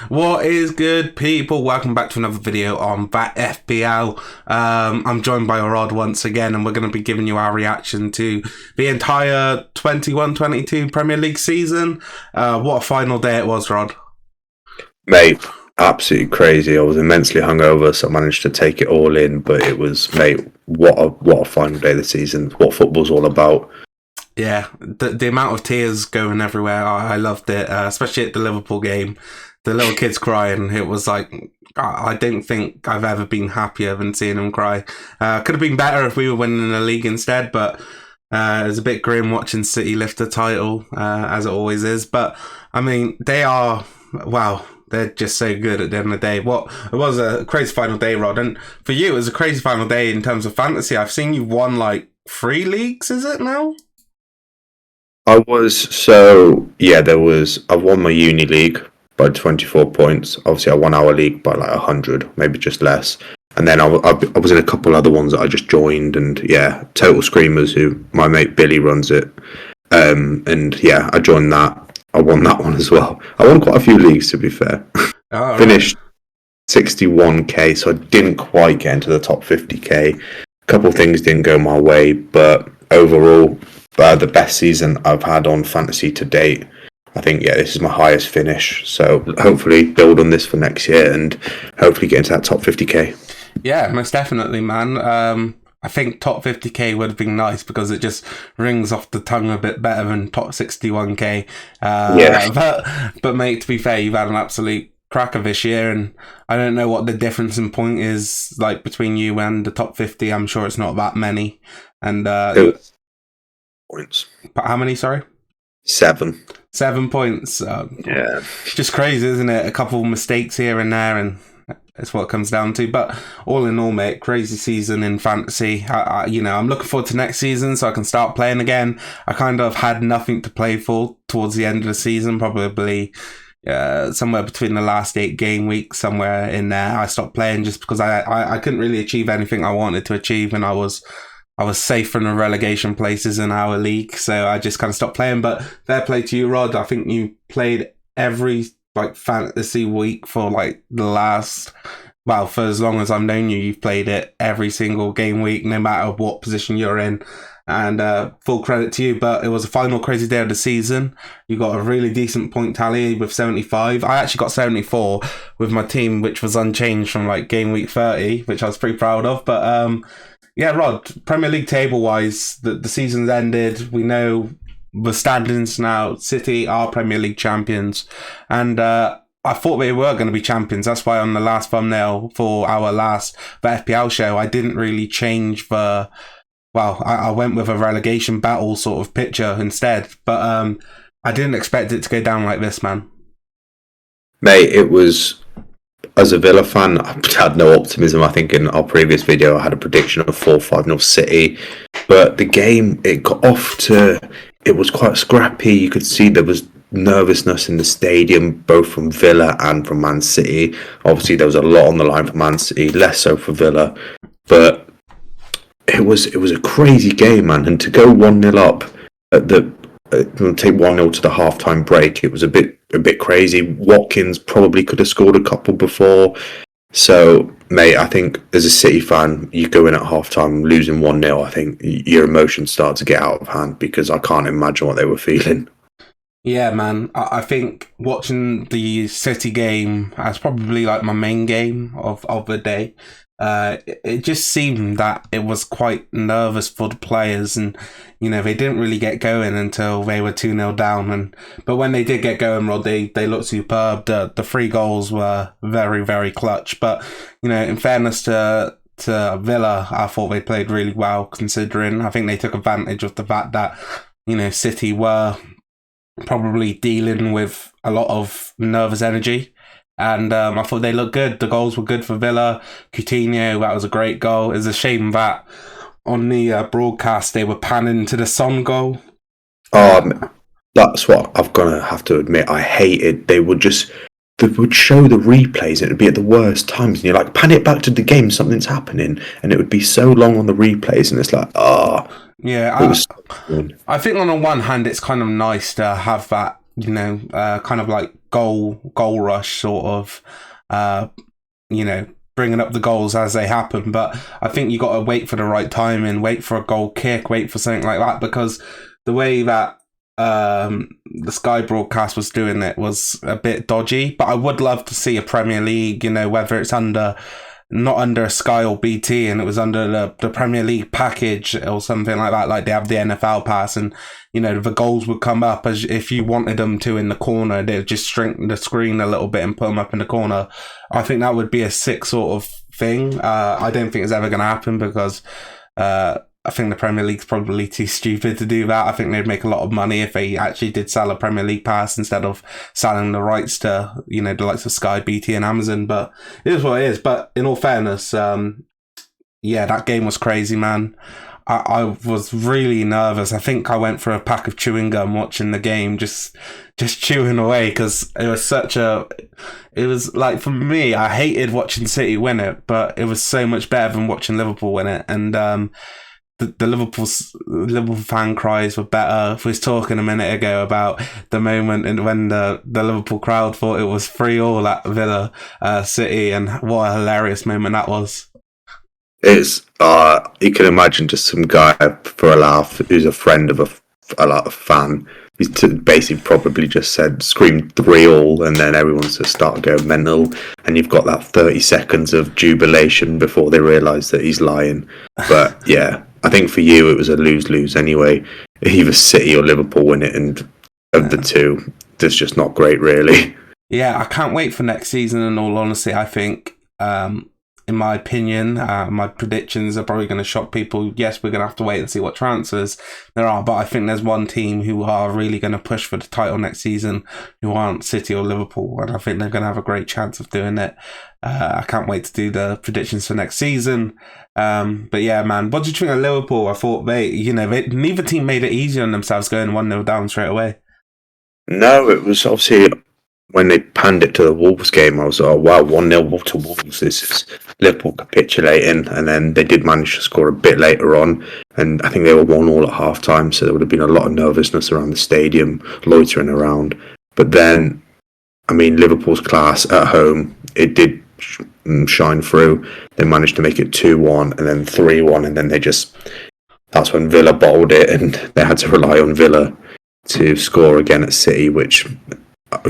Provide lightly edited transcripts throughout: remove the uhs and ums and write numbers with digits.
What is good, people? Welcome back to another video on that FPL. I'm joined by Rod once again, and we're going to be giving you our reaction to the entire 21-22 Premier League season. What a final day it was, Rod. Mate, absolutely crazy. I was immensely hungover, so I managed to take it all in, but it was, mate, what a final day of the season. What football's all about. Yeah, the amount of tears going everywhere, I loved it, especially at the Liverpool game. The little kids crying, it was like, I don't think I've ever been happier than seeing them cry. Could have been better if we were winning the league instead, but it was a bit grim watching City lift the title, as it always is. But, I mean, they're just so good at the end of the day. It was a crazy final day, Rod, and for you, it was a crazy final day in terms of fantasy. I've seen you won, 3 leagues, is it now? I've won my uni league by 24 points. Obviously, I won our league by 100, maybe just less. And then I was in a couple other ones that I just joined. And yeah, Total Screamers, who my mate Billy runs it. And yeah, I joined that. I won that one as well. I won quite a few leagues, to be fair. Oh, Finished 61k, so I didn't quite get into the top 50k. A couple of things didn't go my way, but overall, the best season I've had on fantasy to date. I think, this is my highest finish. So hopefully build on this for next year and hopefully get into that top 50k. Yeah, most definitely, man. I think top 50k would have been nice because it just rings off the tongue a bit better than top 61k. But mate, to be fair, you've had an absolute cracker this year, and I don't know what the difference in point is between you and the top 50. I'm sure it's not that many. And points. How many, sorry? 7 points. Yeah. Just crazy, isn't it? A couple of mistakes here and there, and that's what it comes down to. But all in all, mate, crazy season in fantasy. I'm looking forward to next season so I can start playing again. I kind of had nothing to play for towards the end of the season, probably somewhere between the last 8 game weeks, somewhere in there. I stopped playing just because I couldn't really achieve anything I wanted to achieve, and I was safe from the relegation places in our league, so I just kind of stopped playing. But fair play to you, Rod. I think you played every fantasy week for the last, for as long as I've known you, you've played it every single game week, no matter what position you're in. And full credit to you. But it was a final crazy day of the season. You got a really decent point tally with 75. I actually got 74 with my team, which was unchanged from game week 30, which I was pretty proud of. But yeah, Rod, Premier League table-wise, the season's ended. We know the standings now. City are Premier League champions. And I thought they were going to be champions. That's why on the last thumbnail for our last FPL show, I didn't really change I went with a relegation battle sort of picture instead. But I didn't expect it to go down like this, man. Mate, it was... As a Villa fan, I had no optimism. I think in our previous video, I had a prediction of 4-5-0 City. But the game, it was quite scrappy. You could see there was nervousness in the stadium, both from Villa and from Man City. Obviously, there was a lot on the line for Man City, less so for Villa. But it was a crazy game, man. And to go 1-0 up at take 1-0 to the half-time break, it was a bit crazy. Watkins probably could have scored a couple before. So, mate, I think as a City fan, you go in at half-time losing 1-0, I think your emotions start to get out of hand because I can't imagine what they were feeling. Yeah, man. I think watching the City game as probably my main game of the day. It just seemed that it was quite nervous for the players, and they didn't really get going until they were 2-0 down. But when they did get going, Rod, they looked superb. The 3 goals were very, very clutch. But in fairness to Villa, I thought they played really well, considering I think they took advantage of the fact that City were probably dealing with a lot of nervous energy. And I thought they looked good. The goals were good for Villa. Coutinho, that was a great goal. It's a shame that on the broadcast they were panning to the Son goal. That's what I've got to have to admit. I hated. They would show the replays and it would be at the worst times. And you're like, pan it back to the game, something's happening. And it would be so long on the replays. And it's like, Yeah, I think on the one hand, it's kind of nice to have that, kind of goal rush sort of, bringing up the goals as they happen. But I think you got to wait for the right time and wait for a goal kick, wait for something like that, because the way that the Sky broadcast was doing it was a bit dodgy. But I would love to see a Premier League, whether it's not under Sky or BT, and it was under the Premier League package or something like that, like they have the NFL pass, and the goals would come up as if you wanted them to in the corner. They'd just shrink the screen a little bit and put them up in the corner. I think that would be a sick sort of thing. I don't think it's ever going to happen because I think the Premier League's probably too stupid to do that. I think they'd make a lot of money if they actually did sell a Premier League pass instead of selling the rights to, the likes of Sky, BT and Amazon. But it is what it is. But in all fairness, that game was crazy, man. I was really nervous. I think I went for a pack of chewing gum watching the game, just chewing away, because it was like, for me, I hated watching City win it, but it was so much better than watching Liverpool win it. And the Liverpool fan cries were better. We was talking a minute ago about the moment when the Liverpool crowd thought it was 3-3 at Villa City, and what a hilarious moment that was. It's you can imagine just some guy for a laugh who's a friend of a fan. He's basically probably just screamed 3-3, and then everyone's just started going mental, and you've got that 30 seconds of jubilation before they realise that he's lying. But yeah, I think for you it was a lose-lose anyway. Either City or Liverpool win it, and of the two, that's just not great, really. Yeah, I can't wait for next season, in all honesty. I think, in my opinion, my predictions are probably going to shock people. Yes, we're going to have to wait and see what transfers there are, but I think there's one team who are really going to push for the title next season who aren't City or Liverpool, and I think they're going to have a great chance of doing it. I can't wait to do the predictions for next season. But yeah, man, what do you think of Liverpool? I thought neither team made it easy on themselves going 1-0 down straight away. No, it was obviously, when they panned it to the Wolves game, I was like, oh, wow, 1-0 to Wolves. This is Liverpool capitulating. And then they did manage to score a bit later on. And I think they were 1-1 at half time. So there would have been a lot of nervousness around the stadium, loitering around. But then, Liverpool's class at home, it did shine through. They managed to make it 2-1 and then 3-1. And then that's when Villa bottled it. And they had to rely on Villa to score again at City, which,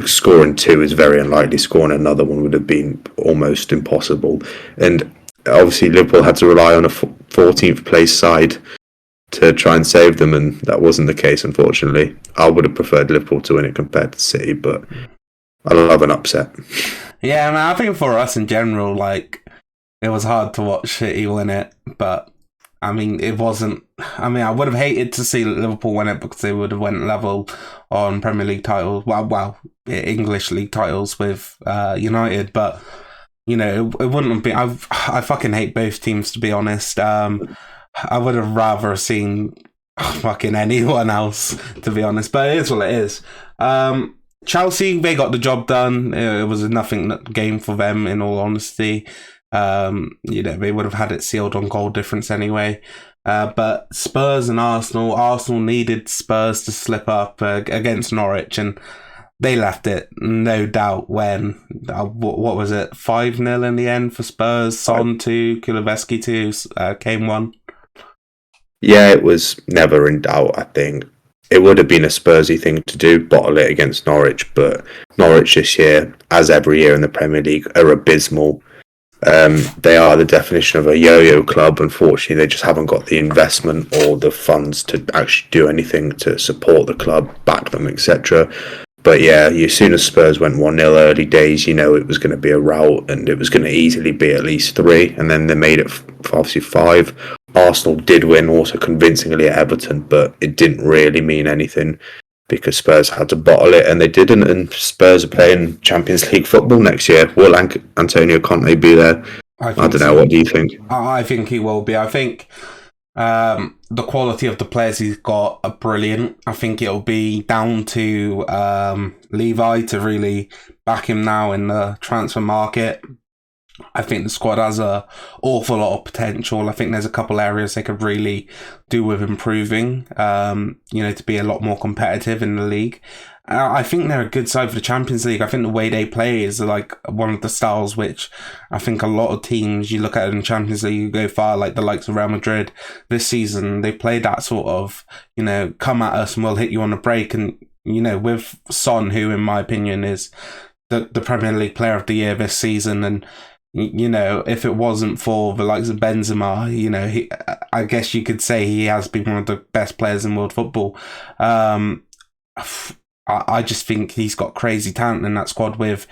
scoring 2 is very unlikely. Scoring another one would have been almost impossible. And obviously Liverpool had to rely on a 14th place side to try and save them, and that wasn't the case, unfortunately. I would have preferred Liverpool to win it compared to City, but I love an upset. Yeah, I think for us in general, it was hard to watch City win it, but it wasn't. I would have hated to see Liverpool win it because they would have went level on Premier League titles. Well, English league titles with United, but it wouldn't have been. I fucking hate both teams, to be honest. I would have rather seen fucking anyone else, to be honest. But it is what it is. Chelsea, they got the job done. It was a nothing game for them, in all honesty. They would have had it sealed on goal difference anyway. But Spurs and Arsenal needed Spurs to slip up against Norwich, and they left it, no doubt, when, what was it, 5-0 in the end for Spurs, Son 2, Kulusevski 2, Kane 1. Yeah, it was never in doubt, I think. It would have been a Spursy thing to do, bottle it against Norwich, but Norwich this year, as every year in the Premier League, are abysmal. They are the definition of a yo-yo club. Unfortunately, they just haven't got the investment or the funds to actually do anything to support the club, back them, etc. But yeah, as soon as Spurs went 1-0 early days, it was going to be a rout, and it was going to easily be at least 3, and then they made it obviously 5. Arsenal did win also convincingly at Everton, but it didn't really mean anything because Spurs had to bottle it, and they didn't, and Spurs are playing Champions League football next year. Will Antonio Conte be there? I don't know. What do you think? I think he will be. I think the quality of the players he's got are brilliant. I think it'll be down to Levi to really back him now in the transfer market. I think the squad has an awful lot of potential. I think there's a couple areas they could really do with improving, to be a lot more competitive in the league. I think they're a good side for the Champions League. I think the way they play is like one of the styles which I think a lot of teams you look at in the Champions League you go far, like the likes of Real Madrid this season. They play that sort of, come at us and we'll hit you on the break. And with Son, who in my opinion is the Premier League Player of the Year this season, and if it wasn't for the likes of Benzema, I guess you could say he has been one of the best players in world football. I just think he's got crazy talent in that squad with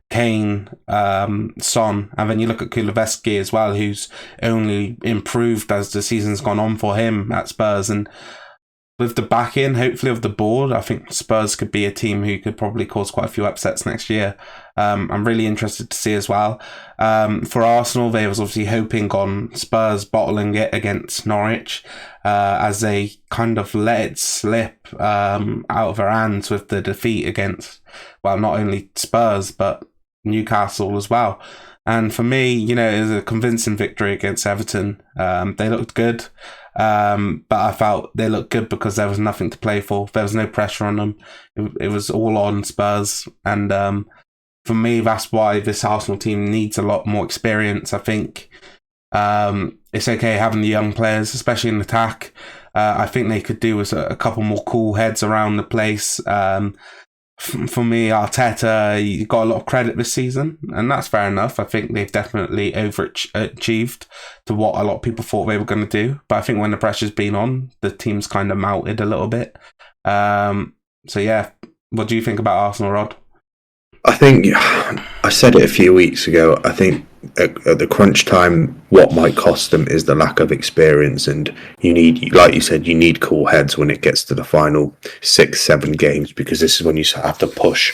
Kane, Son, and then you look at Kulusevski as well, who's only improved as the season's gone on for him at Spurs. And with the back in, hopefully, of the board, I think Spurs could be a team who could probably cause quite a few upsets next year. I'm really interested to see as well. For Arsenal, they was obviously hoping on Spurs bottling it against Norwich, as they kind of let it slip out of their hands with the defeat against, well, not only Spurs, but Newcastle as well. And for me, it was a convincing victory against Everton. They looked good. But I felt they looked good because there was nothing to play for. There was no pressure on them. It was all on Spurs. And for me, that's why this Arsenal team needs a lot more experience. I think it's okay having the young players, especially in attack. I think they could do with a couple more cool heads around the place. For me, Arteta, he got a lot of credit this season, and that's fair enough. I think they've definitely overachieved to what a lot of people thought they were going to do. But I think when the pressure's been on, the team's kind of melted a little bit. So yeah, what do you think about Arsenal, Rod? I think I said it a few weeks ago. I think at the crunch time, what might cost them is the lack of experience, and you need, like you said, you need cool heads when it gets to the final 6-7 games, because this is when you have to push,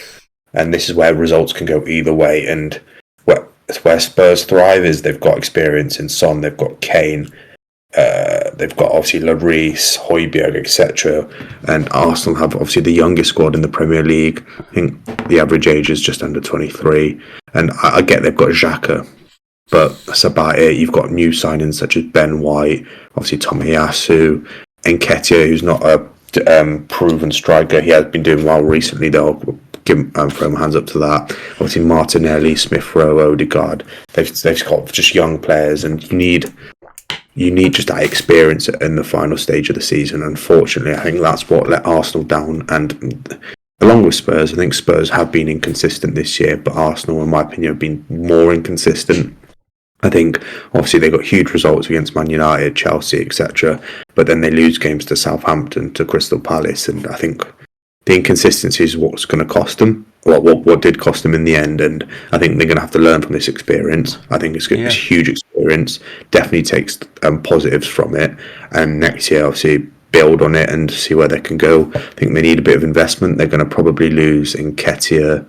and this is where results can go either way. And where Spurs thrive is they've got experience in Son, they've got Kane, they've got obviously Lloris, Højbjerg, etc. And Arsenal have obviously the youngest squad in the Premier League. I think the average age is just under 23. And I get they've got Xhaka, but that's about it. You've got new signings such as Ben White, obviously Tomiyasu, Nketiah, who's not a proven striker. He has been doing well recently, though. Give him, throw my hands up to that. Obviously Martinelli, Smith Rowe, Odegaard. They've got just young players, and you need just that experience in the final stage of the season. Unfortunately, I think that's what let Arsenal down. And along with Spurs, I think Spurs have been inconsistent this year, but Arsenal, in my opinion, have been more inconsistent. I think, obviously, they got huge results against Man United, Chelsea, etc. But then they lose games to Southampton, to Crystal Palace. And I think the inconsistency is what's going to cost them. What did cost them in the end, and I think they're going to have to learn from this experience. I think it's a huge experience. Definitely takes positives from it, and next year obviously build on it and see where they can go. I think they need a bit of investment. They're going to probably lose Nketiah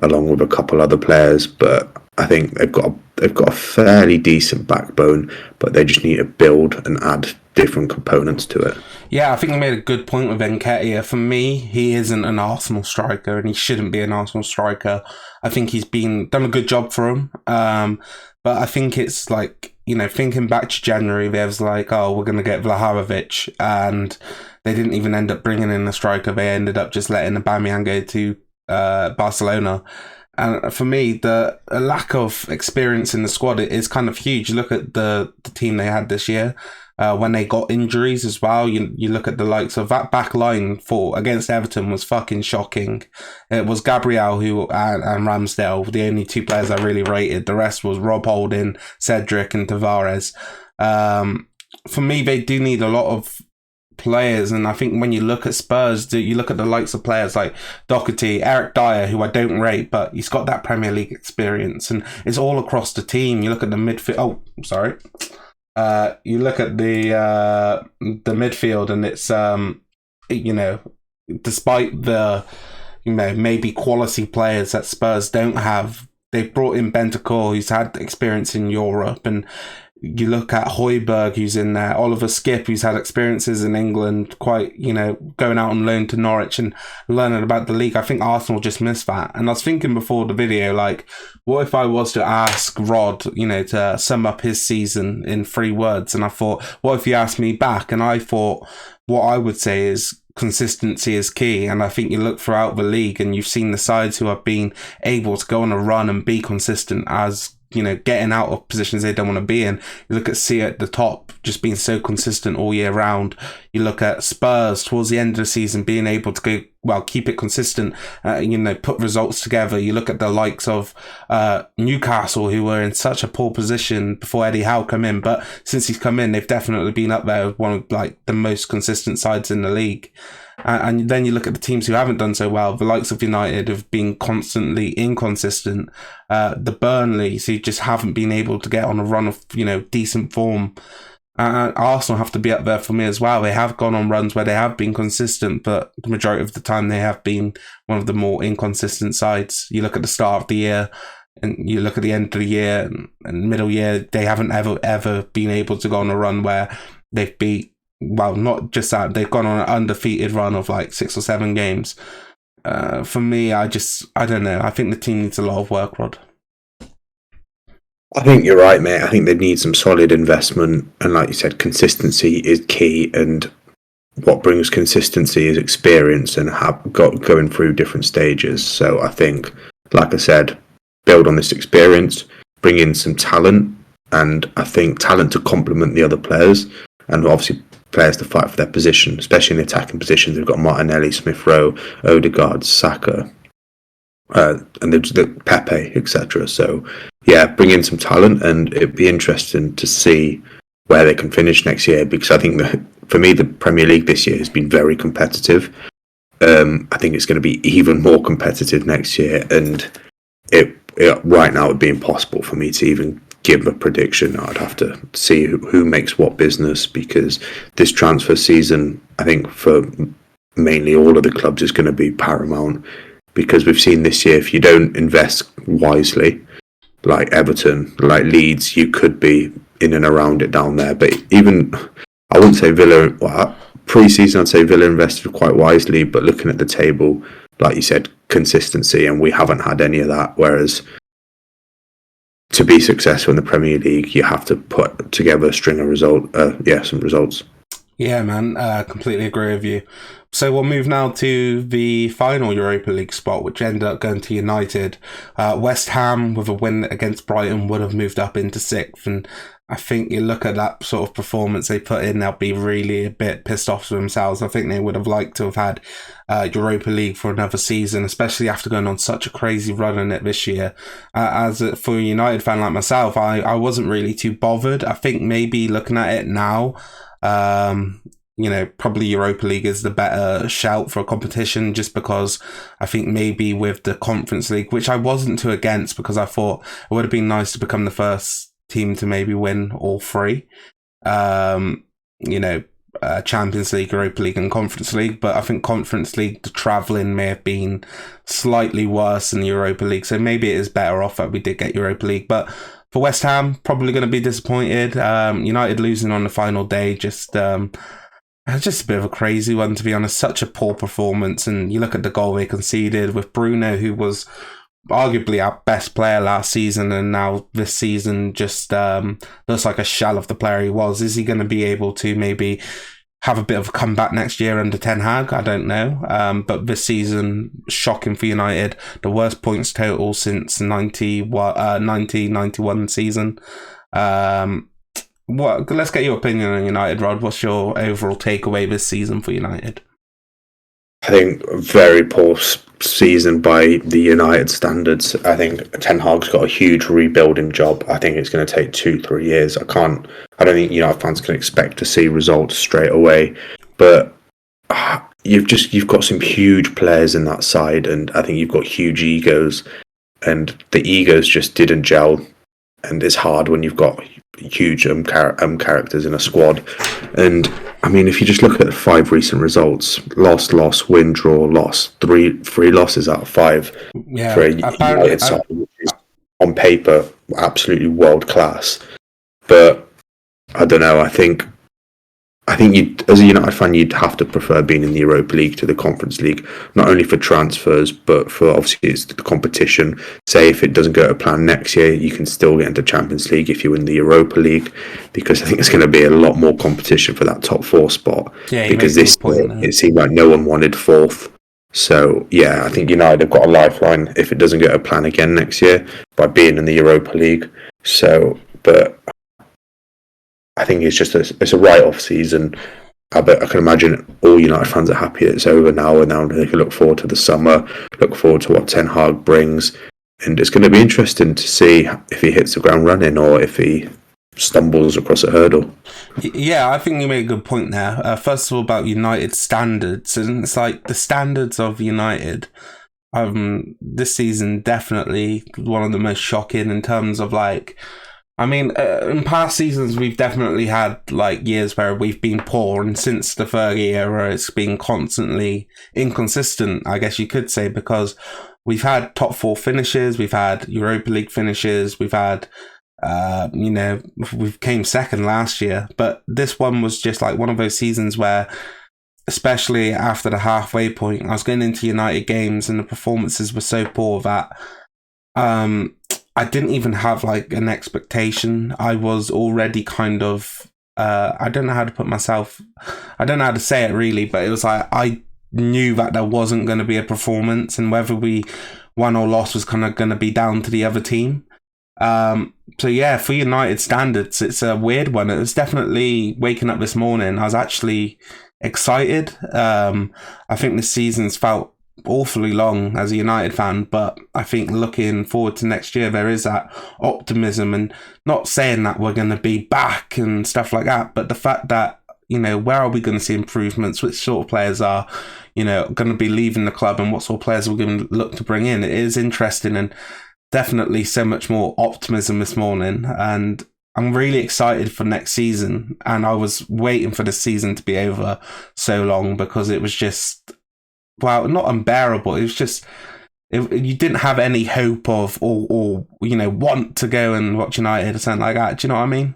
along with a couple other players, but I think they've got a fairly decent backbone, but they just need to build and add different components to it. Yeah, I think you made a good point with Nketiah. For me, he isn't an Arsenal striker, and he shouldn't be an Arsenal striker. I think he's done a good job for him. But I think it's like, thinking back to January, there was like, oh, we're going to get Vlahovic, and they didn't even end up bringing in a striker. They ended up just letting Aubameyang go to Barcelona. And for me, the lack of experience in the squad is kind of huge. You look at the team they had this year. When they got injuries as well, you look at the likes of that back line against Everton was fucking shocking. It was Gabriel and Ramsdale, the only two players I really rated. The rest was Rob Holding, Cedric, and Tavares. For me, they do need a lot of players, and I think when you look at Spurs, you look at the likes of players like Doherty, Eric Dyer, who I don't rate, but he's got that Premier League experience, and it's all across the team. You look at the midfield. You look at the midfield, and it's despite the maybe quality players that Spurs don't have, they've brought in Bentancur, who's had experience in Europe, and you look at Højbjerg, who's in there, Oliver Skip, who's had experiences in England, quite, going out on loan to Norwich and learning about the league. I think Arsenal just missed that. And I was thinking before the video, like, what if I was to ask Rod, to sum up his season in 3 words? And I thought, what if you asked me back? And I thought, what I would say is consistency is key. And I think you look throughout the league and you've seen the sides who have been able to go on a run and be consistent as, getting out of positions they don't want to be in. You look at City at the top, just being so consistent all year round. You look at Spurs towards the end of the season being able to keep it consistent, put results together. You look at the likes of Newcastle, who were in such a poor position before Eddie Howe come in, but since he's come in, they've definitely been up there as one of the most consistent sides in the league. And then you look at the teams who haven't done so well. The likes of United have been constantly inconsistent. The Burnleys, who just haven't been able to get on a run of decent form. Arsenal have to be up there for me as well. They have gone on runs where they have been consistent, but the majority of the time they have been one of the more inconsistent sides. You look at the start of the year, and you look at the end of the year and middle year, they haven't ever been able to go on a run where they've beat. Well, not just that, they've gone on an undefeated run of 6 or 7 games. For me, I don't know. I think the team needs a lot of work, Rod. I think you're right, mate. I think they need some solid investment. And like you said, consistency is key. And what brings consistency is experience and going through different stages. So I think, like I said, build on this experience, bring in some talent. And I think talent to complement the other players. And obviously players to fight for their position, especially in attacking positions. They've got Martinelli, Smith Rowe, Odegaard, Saka, and the Pepe, etc. So, yeah, bring in some talent, and it'd be interesting to see where they can finish next year. Because I think that for me, the Premier League this year has been very competitive. I think it's going to be even more competitive next year, and it right now it would be impossible for me to even give a prediction. I'd have to see who makes what business, because this transfer season, I think for mainly all of the clubs, is going to be paramount, because we've seen this year, if you don't invest wisely, like Everton, like Leeds, you could be in and around it down there. But even, I wouldn't say Villa, pre-season I'd say Villa invested quite wisely, but looking at the table, like you said, consistency, and we haven't had any of that, whereas to be successful in the Premier League, you have to put together a string of some results. Yeah, man, completely agree with you. So we'll move now to the final Europa League spot, which ended up going to United. West Ham, with a win against Brighton, would have moved up into 6th, and I think you look at that sort of performance they put in, they'll be really a bit pissed off with themselves. I think they would have liked to have had Europa League for another season, especially after going on such a crazy run in it this year. For a United fan like myself, I wasn't really too bothered. I think maybe looking at it now, probably Europa League is the better shout for a competition, just because I think maybe with the Conference League, which I wasn't too against, because I thought it would have been nice to become the first team to maybe win all 3. Champions League, Europa League and Conference League, but I think Conference League, the travelling may have been slightly worse than the Europa League, so maybe it is better off that we did get Europa League. But for West Ham, probably going to be disappointed. United losing on the final day, just a bit of a crazy one, to be honest. Such a poor performance, and you look at the goal they conceded with Bruno, who was arguably our best player last season, and now this season just looks like a shell of the player he was. Is he going to be able to maybe have a bit of a comeback next year under Ten Hag? I don't know. But this season, shocking for United. The worst points total since 1991 season. Let's get your opinion on United, Rod. What's your overall takeaway this season for United? I think a very poor season by the United standards. I think Ten Hag's got a huge rebuilding job. I think it's going to take 2-3 years. I don't think United fans can expect to see results straight away. But you've got some huge players in that side, and I think you've got huge egos, and the egos just didn't gel. And it's hard when you've got huge characters in a squad. And I mean, if you just look at the 5 recent results, loss, win, draw, loss, three losses out of 5 for a United side, which is on paper absolutely world class. But I don't know, I think I think you, as a United fan, you'd have to prefer being in the Europa League to the Conference League, not only for transfers, but for obviously it's the competition. Say if it doesn't go to plan next year, you can still get into Champions League if you win the Europa League, because I think it's going to be a lot more competition for that top four spot. Yeah, you Because make a this good point year, there. it seemed like no one wanted fourth. So yeah, I think United have got a lifeline if it doesn't go to plan again next year by being in the Europa League. So, but I think it's just it's a write-off season. I can imagine all United fans are happy it's over now, and now they can look forward to the summer, look forward to what Ten Hag brings, and it's going to be interesting to see if he hits the ground running or if he stumbles across a hurdle. Yeah, I think you made a good point there. First of all, about United standards, and it's like the standards of United. This season definitely one of the most shocking in terms of like. I mean, in past seasons, we've definitely had like years where we've been poor, and since the Fergie era, it's been constantly inconsistent, I guess you could say, because we've had top four finishes, we've had Europa League finishes, we've had, we came second last year, but this one was just like one of those seasons where, especially after the halfway point, I was going into United games and the performances were so poor that I didn't even have like an expectation. I was already kind of I don't know how to I don't know how to say it really, but it was like I knew that there wasn't going to be a performance, and whether we won or lost was kind of going to be down to the other team. So yeah, for United standards, it's a weird one. It was definitely waking up this morning, I was actually excited. I think this season's felt awfully long as a United fan, but I think looking forward to next year, there is that optimism, and not saying that we're going to be back and stuff like that, but the fact that, where are we going to see improvements, which sort of players are, going to be leaving the club, and what sort of players we're going to look to bring in. It is interesting, and definitely so much more optimism this morning, and I'm really excited for next season. And I was waiting for the season to be over so long because it was just, well, not unbearable. It was just, you didn't have any hope of or want to go and watch United or something like that. Do you know what I mean?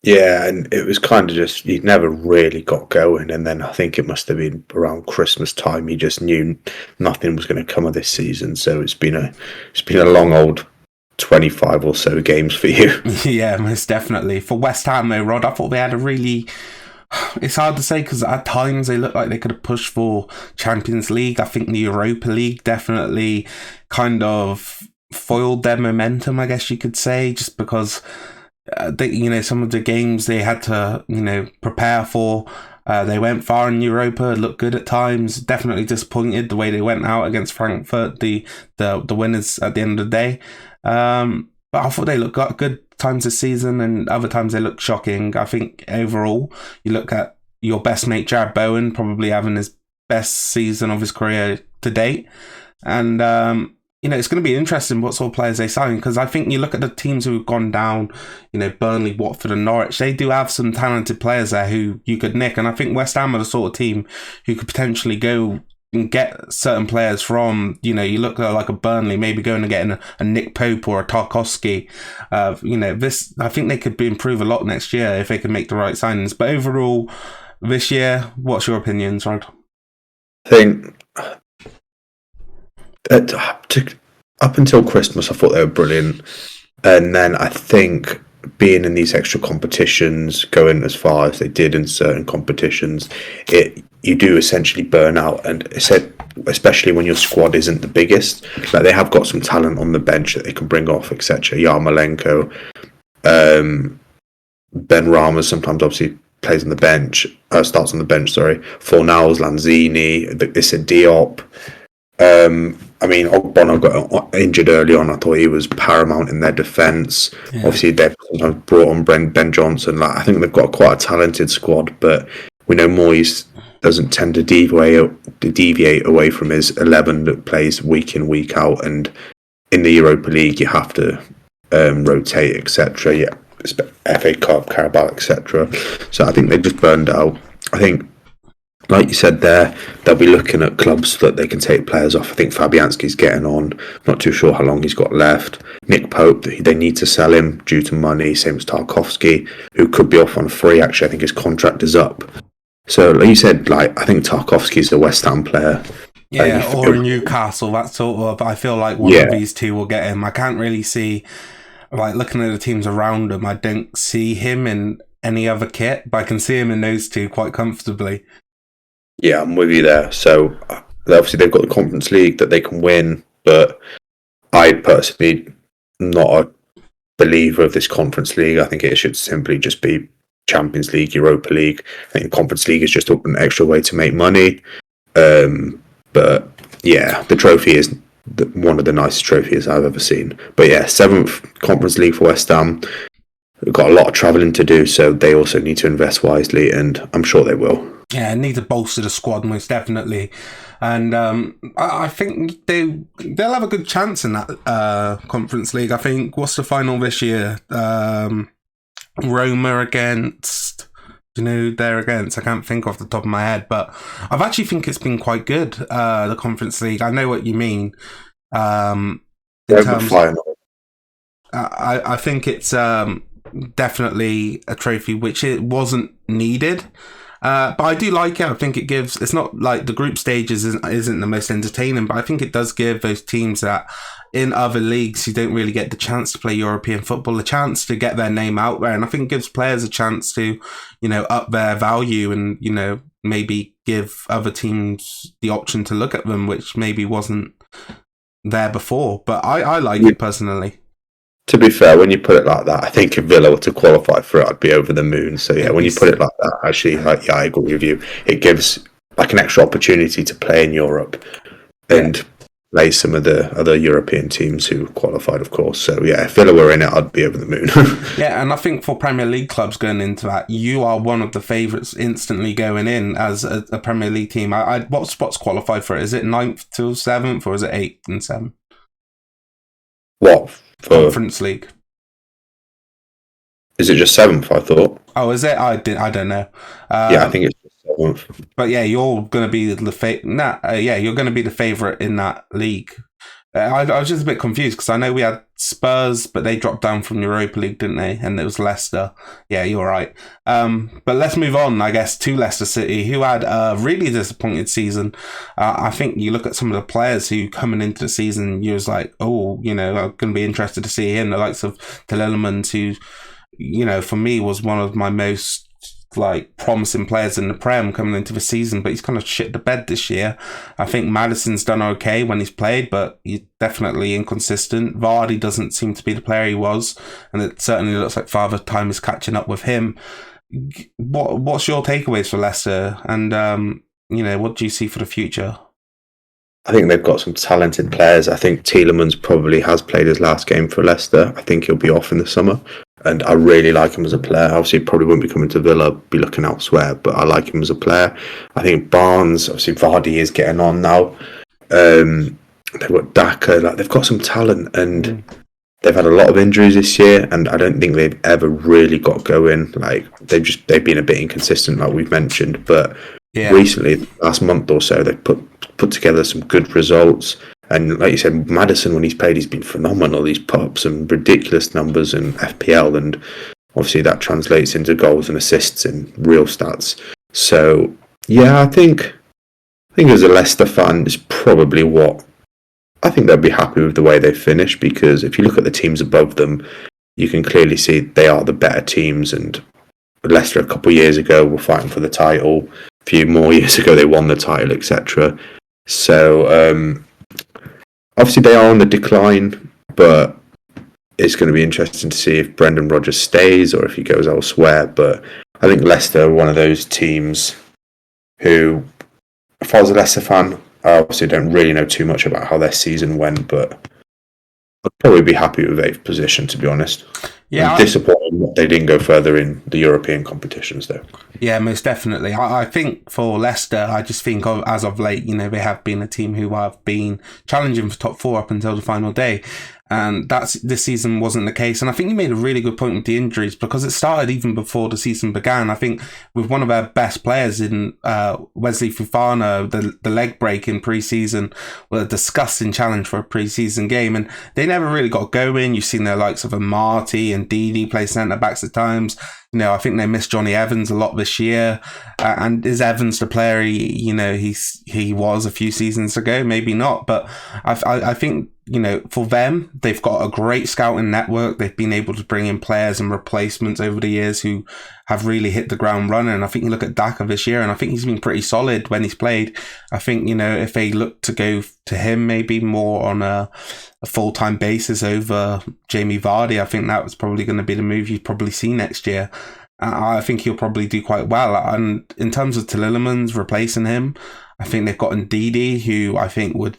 Yeah, and it was kind of just, you never really got going, and then I think it must have been around Christmas time you just knew nothing was going to come of this season. So it's been a long old 25 or so games for you. Yeah, most definitely. For West Ham though, Rod, I thought they had a really, it's hard to say because at times they looked like they could have pushed for Champions League. I think the Europa League definitely kind of foiled their momentum, I guess you could say, just because some of the games they had to prepare for. They went far in Europa, looked good at times. Definitely disappointed the way they went out against Frankfurt, the winners at the end of the day. But I thought they looked good times this season, and other times they looked shocking. I think overall, you look at your best mate Jared Bowen probably having his best season of his career to date, and it's going to be interesting what sort of players they sign, because I think you look at the teams who've gone down, Burnley, Watford and Norwich, they do have some talented players there who you could nick, and I think West Ham are the sort of team who could potentially go and get certain players from, you look at like a Burnley, maybe going and getting a Nick Pope or a Tarkowski. I think they could improve a lot next year if they can make the right signings. But overall, this year, what's your opinions, Rod? I think up until Christmas, I thought they were brilliant, and then I think being in these extra competitions, going as far as they did in certain competitions, you do essentially burn out, and especially when your squad isn't the biggest. Like, they have got some talent on the bench that they can bring off, etc. Yarmolenko, Ben Rama sometimes obviously plays on the bench, starts on the bench. Sorry, Fornals, Lanzini, Issa Diop. Ogbono got injured early on. I thought he was paramount in their defence. Yeah. Obviously, they've sometimes brought on Ben Johnson. I think they've got quite a talented squad, but we know Moyes doesn't tend to deviate away from his 11 that plays week in, week out. And in the Europa League, you have to rotate, etc. Yeah, FA Cup, Carabao, etc. So I think they just burned out. I think like you said there, they'll be looking at clubs that they can take players off. I think Fabianski's getting on. Not too sure how long he's got left. Nick Pope, they need to sell him due to money. Same as Tarkovsky, who could be off on free. Actually, I think his contract is up. So, like you said, like I think Tarkovsky's a West Ham player. Yeah, or Newcastle. That sort of. I feel like one of these two will get him. I can't really see, like looking at the teams around him, I don't see him in any other kit, but I can see him in those two quite comfortably. Yeah, I'm with you there. So obviously they've got the Conference League that they can win, but I personally not a believer of this Conference League. I think it should simply just be Champions League, Europa League. I think the Conference League is just an extra way to make money. But yeah, the trophy is one of the nicest trophies I've ever seen. But yeah, 7th Conference League for West Ham. We've got a lot of travelling to do, so they also need to invest wisely, and I'm sure they will. Yeah, need to bolster the squad most definitely, and I think they'll have a good chance in that Conference League. I think what's the final this year? Roma against. Do you know they're against? I can't think off the top of my head, but I actually think it's been quite good. The Conference League. I know what you mean. In terms, I think it's definitely a trophy which it wasn't needed. But I do like it. I think it gives. It's not like the group stages isn't the most entertaining, but I think it does give those teams that in other leagues who don't really get the chance to play European football a chance to get their name out there, and I think it gives players a chance to, up their value and maybe give other teams the option to look at them, which maybe wasn't there before. But I like it personally. To be fair, when you put it like that, I think if Villa were to qualify for it, I'd be over the moon. So yeah, when you put it like that, actually, I agree with you. It gives like an extra opportunity to play in Europe and play some of the other European teams who qualified, of course. So yeah, if Villa were in it, I'd be over the moon. Yeah, and I think for Premier League clubs going into that, you are one of the favourites instantly going in as a Premier League team. What spots qualified for it? Is it 9th to 7th or is it 8th and 7th? What? Conference League. Is it just 7th, I thought? Oh, is it? I don't know. Yeah, I think it's just 7th. But yeah, you're going to be you're going to be the favourite in that league. I was just a bit confused because I know we had Spurs, but they dropped down from Europa League, didn't they? And it was Leicester. Yeah, you're right. But let's move on, I guess, to Leicester City, who had a really disappointed season. I think you look at some of the players who coming into the season, you was like, oh, I'm going to be interested to see him. The likes of Tielemans, who, for me was one of my most promising players in the Prem coming into the season, but he's kind of shit the bed this year. I think Maddison's done okay when he's played, but he's definitely inconsistent. Vardy doesn't seem to be the player he was, and it certainly looks like Father Time is catching up with him. What's your takeaways for Leicester, and what do you see for the future? I think they've got some talented players. I think Tielemans probably has played his last game for Leicester. I think he'll be off in the summer. And I really like him as a player. Obviously, he probably won't be coming to Villa, be looking elsewhere, but I like him as a player. I think Barnes, obviously Vardy is getting on now. They've got Daka, they've got some talent, and they've had a lot of injuries this year, and I don't think they've ever really got going. They've been a bit inconsistent, like we've mentioned, but recently, last month or so, they've put together some good results. And like you said, Maddison, when he's played, he's been phenomenal. He's put up some ridiculous numbers in FPL, and obviously that translates into goals and assists in real stats. So, yeah, I think as a Leicester fan, it's probably what I think they'll be happy with the way they finish, because if you look at the teams above them, you can clearly see they are the better teams. And Leicester a couple of years ago were fighting for the title. A few more years ago, they won the title, etc. So, obviously, they are on the decline, but it's going to be interesting to see if Brendan Rodgers stays or if he goes elsewhere. But I think Leicester are one of those teams who, if I was a Leicester fan, I obviously don't really know too much about how their season went, but I'd probably be happy with 8th position, to be honest. Yeah, I'm disappointed that they didn't go further in the European competitions, though. Yeah, most definitely. I think for Leicester, I just think as of late, they have been a team who have been challenging for top 4 up until the final day. And this season wasn't the case. And I think you made a really good point with the injuries, because it started even before the season began. I think with one of our best players in Wesley Fofana, the leg break in pre-season was a disgusting challenge for a pre-season game. And they never really got going. You've seen their likes of Marty and Didi play centre-backs at times. I think they missed Johnny Evans a lot this year. And is Evans the player he was a few seasons ago? Maybe not. But I think, for them, they've got a great scouting network. They've been able to bring in players and replacements over the years who have really hit the ground running. And I think you look at Daka this year, and I think he's been pretty solid when he's played. I think, if they look to go to him maybe more on a full-time basis over Jamie Vardy, I think that was probably going to be the move you'd probably see next year. I think he'll probably do quite well. And in terms of Tielemans replacing him, I think they've got Ndidi, who I think would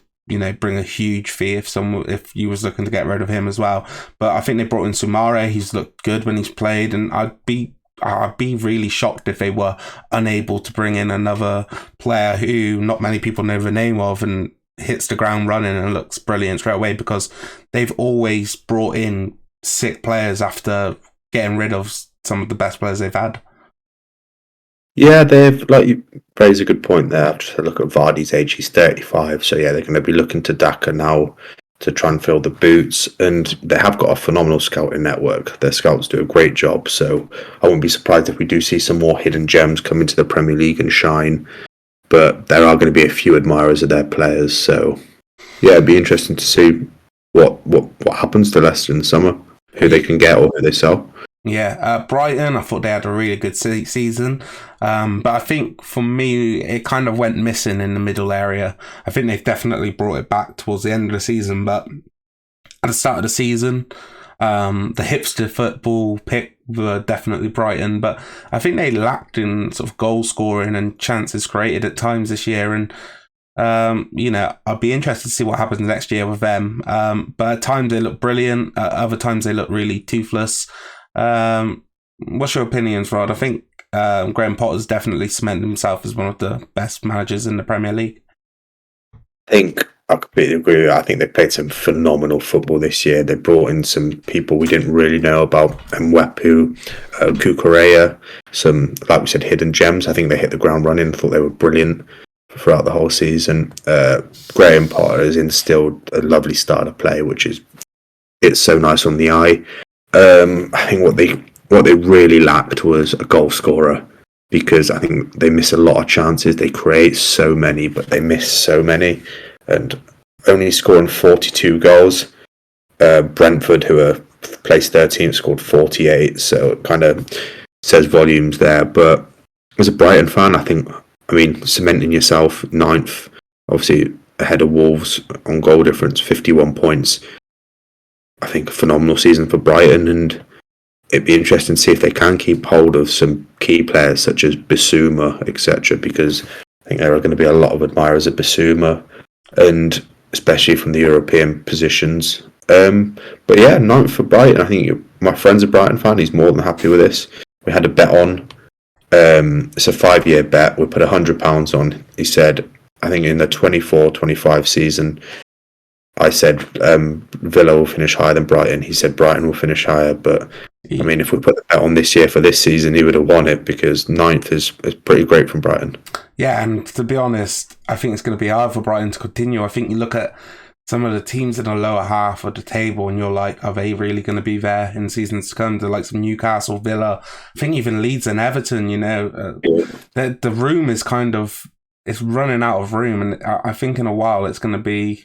bring a huge fee if you was looking to get rid of him as well. But I think they brought in Soumare. He's looked good when he's played, and I'd be really shocked if they were unable to bring in another player who not many people know the name of and hits the ground running and looks brilliant straight away, because they've always brought in sick players after getting rid of some of the best players they've had. Yeah, they've, like you raise a good point there. I've just had a look at Vardy's age, he's 35. So yeah, they're going to be looking to Daka now to try and fill the boots. And they have got a phenomenal scouting network. Their scouts do a great job. So I wouldn't be surprised if we do see some more hidden gems come into the Premier League and shine. But there are going to be a few admirers of their players. So yeah, it'd be interesting to see what happens to Leicester in the summer, who they can get or who they sell. Yeah, Brighton, I thought they had a really good season. But I think for me, it kind of went missing in the middle area. I think they've definitely brought it back towards the end of the season. But at the start of the season, the hipster football pick were definitely Brighton. But I think they lacked in sort of goal scoring and chances created at times this year. And I'll be interested to see what happens next year with them. But at times they look brilliant. At other times they look really toothless. What's your opinions, Rod? I think Graham Potter's definitely cemented himself as one of the best managers in the Premier League. I think I completely agree with you. I think they played some phenomenal football this year. They brought in some people we didn't really know about, Mwepu, Kukureya, some, like we said, hidden gems. I think they hit the ground running. I thought they were brilliant throughout the whole season. Graham Potter has instilled a lovely style of play, it's so nice on the eye. I think what they really lacked was a goal scorer, because I think they miss a lot of chances. They create so many, but they miss so many, and only scoring 42 goals. Brentford, who are placed 13th, scored 48, so it kind of says volumes there. But as a Brighton fan, I mean, cementing yourself ninth, obviously ahead of Wolves on goal difference, 51 points. I think a phenomenal season for Brighton, and it'd be interesting to see if they can keep hold of some key players such as Bissouma, etc., because I think there are going to be a lot of admirers of Bissouma, and especially from the European positions. But yeah, ninth for Brighton. I think my friend's a Brighton fan. He's more than happy with this. We had a bet on. It's a 5-year bet. We put £100 on. He said, I think in the 24-25 season, I said Villa will finish higher than Brighton. He said Brighton will finish higher. But I mean, if we put the bet on this year for this season, he would have won it, because ninth is pretty great from Brighton. Yeah, and to be honest, I think it's going to be hard for Brighton to continue. I think you look at some of the teams in the lower half of the table and you're like, are they really going to be there in seasons to come? The likes of Newcastle, Villa, I think even Leeds and Everton, the room is it's running out of room. And I think in a while it's going to be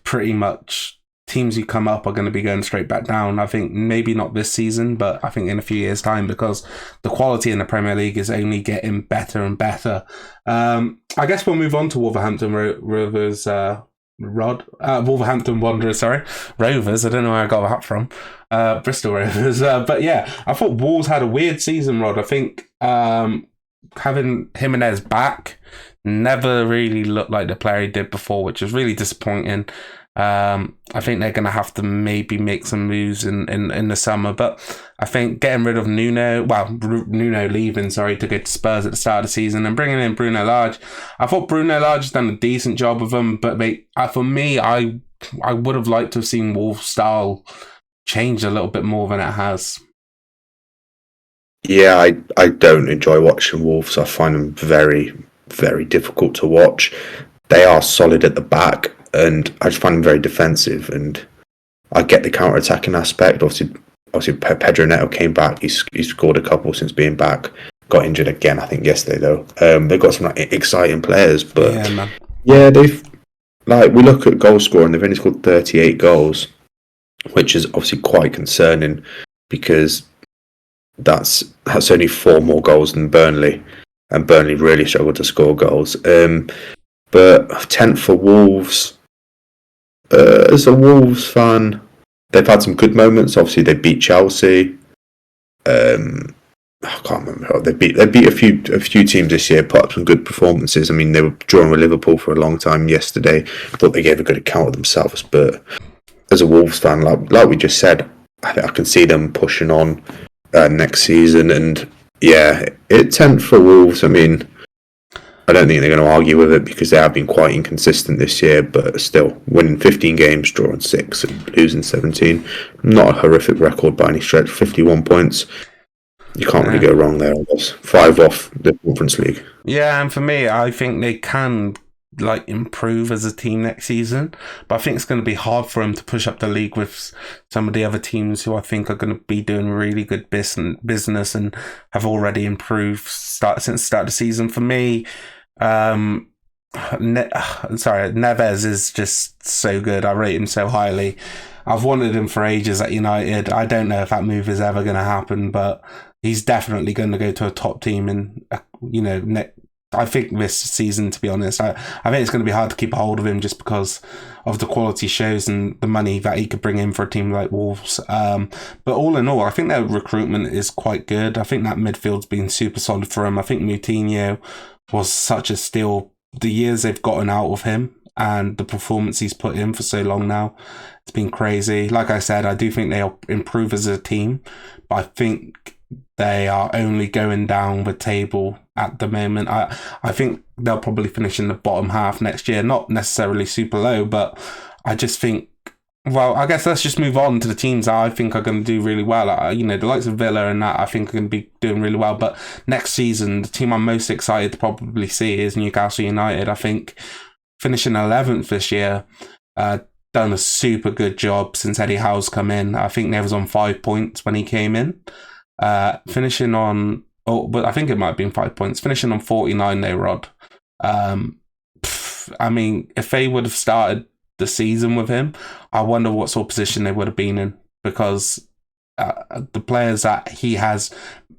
pretty much teams who come up are going to be going straight back down. I think maybe not this season, but I think in a few years' time, because the quality in the Premier League is only getting better and better. I guess we'll move on to Wolverhampton Rovers, Wolverhampton Wanderers, Rovers. I don't know where I got that from. Bristol Rovers. But yeah, I thought Wolves had a weird season, Rod. I think having Jimenez back never really looked like the player he did before, which is really disappointing. I think they're going to have to maybe make some moves in the summer, but I think getting rid of Nuno leaving, to go to Spurs at the start of the season and bringing in Bruno Lage. I thought Bruno Lage has done a decent job of them, but for me, I I would have liked to have seen Wolves' style change a little bit more than it has. Yeah, I don't enjoy watching Wolves. I find them very, very difficult to watch. They are solid at the back, and I just find them very defensive. And I get the counter-attacking aspect. Obviously, Pedro Neto came back. He's scored a couple since being back. Got injured again, I think, yesterday though. They've got some exciting players, but Yeah, man. yeah, they've we look at goal scoring. They've only scored 38 goals, which is obviously quite concerning because that's only 4 more goals than Burnley, and Burnley really struggled to score goals. But 10th for Wolves. As a Wolves fan, they've had some good moments. Obviously, they beat Chelsea. I can't remember how they beat a few teams this year. Put up some good performances. I mean, they were drawing with Liverpool for a long time yesterday. Thought they gave a good account of themselves. But as a Wolves fan, like we just said, I think I can see them pushing on next season. And yeah, 10th for Wolves. I mean, I don't think they're going to argue with it because they have been quite inconsistent this year, but still, winning 15 games, drawing 6 and losing 17. Not a horrific record by any stretch. 51 points. You can't really go wrong there, I guess. 5 off the Conference League. Yeah, and for me, I think they can improve as a team next season, but I think it's going to be hard for them to push up the league with some of the other teams who I think are going to be doing really good business and have already improved since the start of the season. For me, Neves is just so good. I rate him so highly. I've wanted him for ages at United. I don't know if that move is ever going to happen, but he's definitely going to go to a top team in, I think this season, to be honest. I think it's going to be hard to keep a hold of him just because of the quality shows and the money that he could bring in for a team like Wolves. But all in all, I think their recruitment is quite good. I think that midfield's been super solid for him. I think Moutinho was such a steal. The years they've gotten out of him and the performance he's put in for so long now, it's been crazy. Like I said, I do think they'll improve as a team, but I think they are only going down the table at the moment. I think they'll probably finish in the bottom half next year. Not necessarily super low, but I just think, well, I guess let's just move on to the teams that I think are going to do really well. The likes of Villa and that I think are going to be doing really well. But next season, the team I'm most excited to probably see is Newcastle United. I think finishing 11th this year, done a super good job since Eddie Howe's come in. I think they was on 5 points when he came in. Finishing on, but I think it might have been 5 points. Finishing on 49, they Rod. I mean, if they would have started the season with him, I wonder what sort of position they would have been in, because the players that he has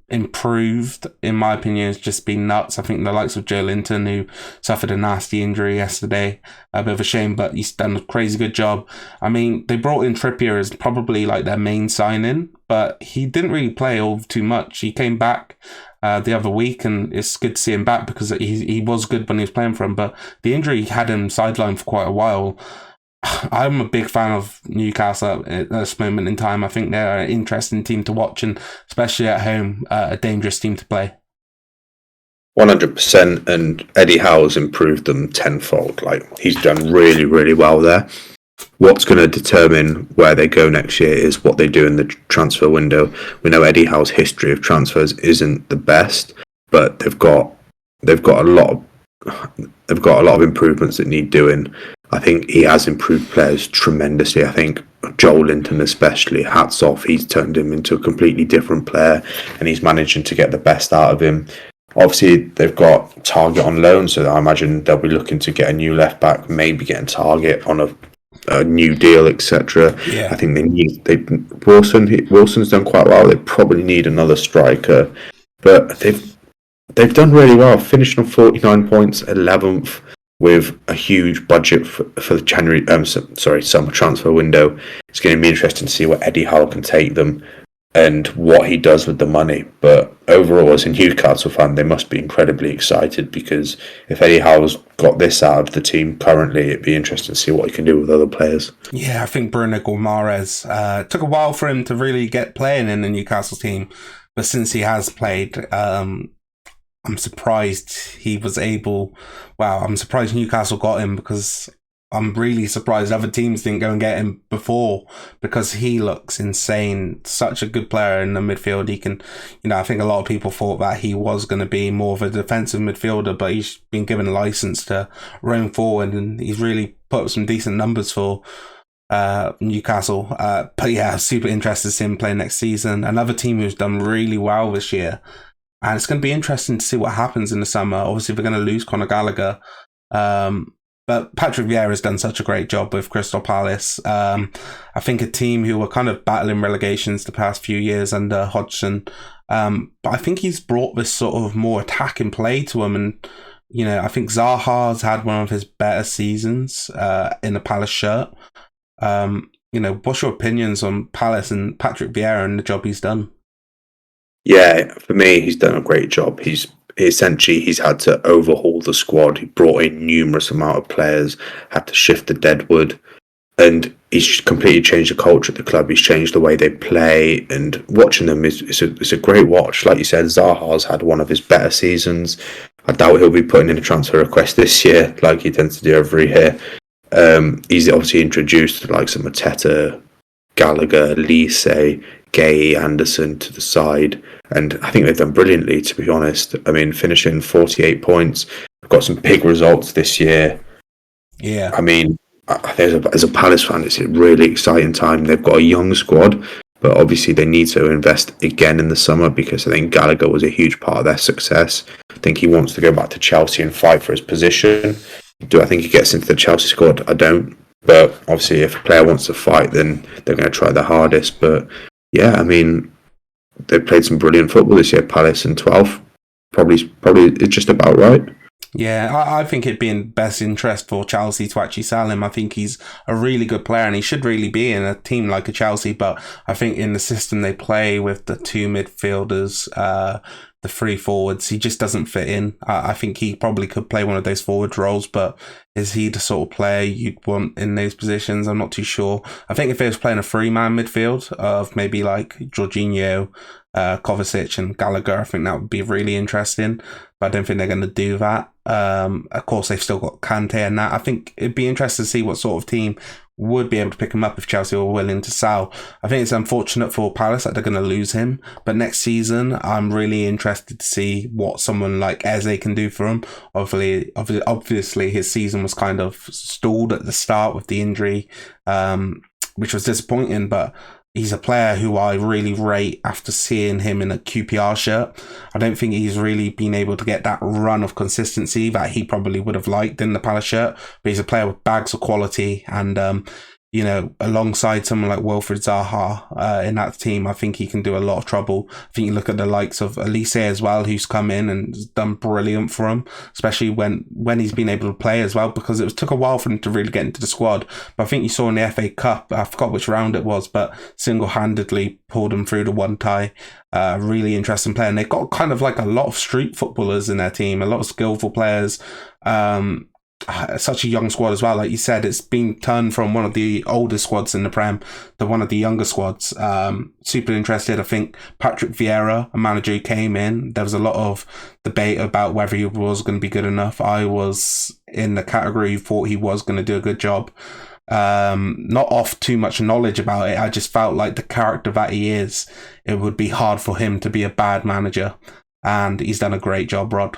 improved, in my opinion, has just been nuts. I think the likes of Joe Linton, who suffered a nasty injury yesterday, a bit of a shame, but he's done a crazy good job. I mean, they brought in Trippier as probably their main signing, but he didn't really play all too much. He came back the other week, and it's good to see him back because he was good when he was playing for him, but the injury had him sidelined for quite a while. I'm a big fan of Newcastle at this moment in time. I think they're an interesting team to watch, and especially at home, a dangerous team to play. 100%, and Eddie Howe's improved them tenfold. He's done really, really well there. What's going to determine where they go next year is what they do in the transfer window. We know Eddie Howe's history of transfers isn't the best, but they've got a lot of improvements that need doing. I think he has improved players tremendously. I think Joel Linton especially, hats off. He's turned him into a completely different player, and he's managing to get the best out of him. Obviously, they've got Target on loan, so I imagine they'll be looking to get a new left back, maybe getting Target on a new deal, etc. Yeah. I think Wilson's done quite well. They probably need another striker, but they've done really well, finishing on 49 points, 11th, with a huge budget for the summer transfer window. It's going to be interesting to see where Eddie Howe can take them and what he does with the money. But overall, as a Newcastle fan, they must be incredibly excited, because if Eddie Howe's got this out of the team currently, it'd be interesting to see what he can do with other players. Yeah, I think Bruno Guimaraes took a while for him to really get playing in the Newcastle team, but since he has played, I'm surprised he was able. Wow, I'm surprised Newcastle got him, because I'm really surprised other teams didn't go and get him before, because he looks insane. Such a good player in the midfield. He can, I think a lot of people thought that he was going to be more of a defensive midfielder, but he's been given a license to roam forward, and he's really put up some decent numbers for Newcastle. But yeah, super interested to see him play next season. Another team who's done really well this year. And it's going to be interesting to see what happens in the summer. Obviously, we're going to lose Conor Gallagher. But Patrick Vieira has done such a great job with Crystal Palace. I think a team who were kind of battling relegations the past few years under Hodgson. But I think he's brought this sort of more attacking play to him. And, I think Zaha's had one of his better seasons in the Palace shirt. What's your opinions on Palace and Patrick Vieira and the job he's done? Yeah, for me, he's done a great job. He's had to overhaul the squad. He brought in numerous amount of players, had to shift the deadwood, and he's completely changed the culture at the club. He's changed the way they play, and watching them is a great watch. Like you said, Zaha's had one of his better seasons. I doubt he'll be putting in a transfer request this year, like he tends to do every year. He's obviously introduced the likes of Mateta, Gallagher, Lise, Gay, Anderson to the side, and I think they've done brilliantly, to be honest. I mean, finishing 48 points, they've got some big results this year. Yeah. I mean, as a Palace fan, it's a really exciting time. They've got a young squad, but obviously they need to invest again in the summer, because I think Gallagher was a huge part of their success. I think he wants to go back to Chelsea and fight for his position. Do I think he gets into the Chelsea squad? I don't. But obviously, if a player wants to fight, then they're going to try their hardest. But yeah, I mean, they played some brilliant football this year. Palace in 12th, probably it's just about right. Yeah, I think it'd be in best interest for Chelsea to actually sell him. I think he's a really good player, and he should really be in a team like a Chelsea. But I think in the system they play with the two midfielders, the three forwards, he just doesn't fit in. I think he probably could play one of those forward roles, but is he the sort of player you'd want in those positions? I'm not too sure. I think if he was playing a three-man midfield of maybe like Jorginho, Kovacic and Gallagher, I think that would be really interesting, but I don't think they're going to do that. Of course, they've still got Kante and that. I think it'd be interesting to see what sort of team would be able to pick him up if Chelsea were willing to sell. I think it's unfortunate for Palace that they're going to lose him, but next season I'm really interested to see what someone like Eze can do for him. Obviously his season was kind of stalled at the start with the injury, which was disappointing, but he's a player who I really rate after seeing him in a QPR shirt. I don't think he's really been able to get that run of consistency that he probably would have liked in the Palace shirt, but he's a player with bags of quality, and alongside someone like Wilfried Zaha in that team, I think he can do a lot of trouble. I think you look at the likes of Elise as well, who's come in and done brilliant for him, especially when he's been able to play as well, because it took a while for him to really get into the squad. But I think you saw in the FA Cup, I forgot which round it was, but single-handedly pulled him through the one tie. Really interesting player. And they've got kind of like a lot of street footballers in their team, a lot of skillful players. Such a young squad as well. Like you said, it's been turned from one of the older squads in the Prem to one of the younger squads. Super interested. I think Patrick Vieira, a manager who came in, there was a lot of debate about whether he was going to be good enough. I was in the category who thought he was going to do a good job. Not off too much knowledge about it. I just felt like the character that he is, it would be hard for him to be a bad manager. And he's done a great job, Rod.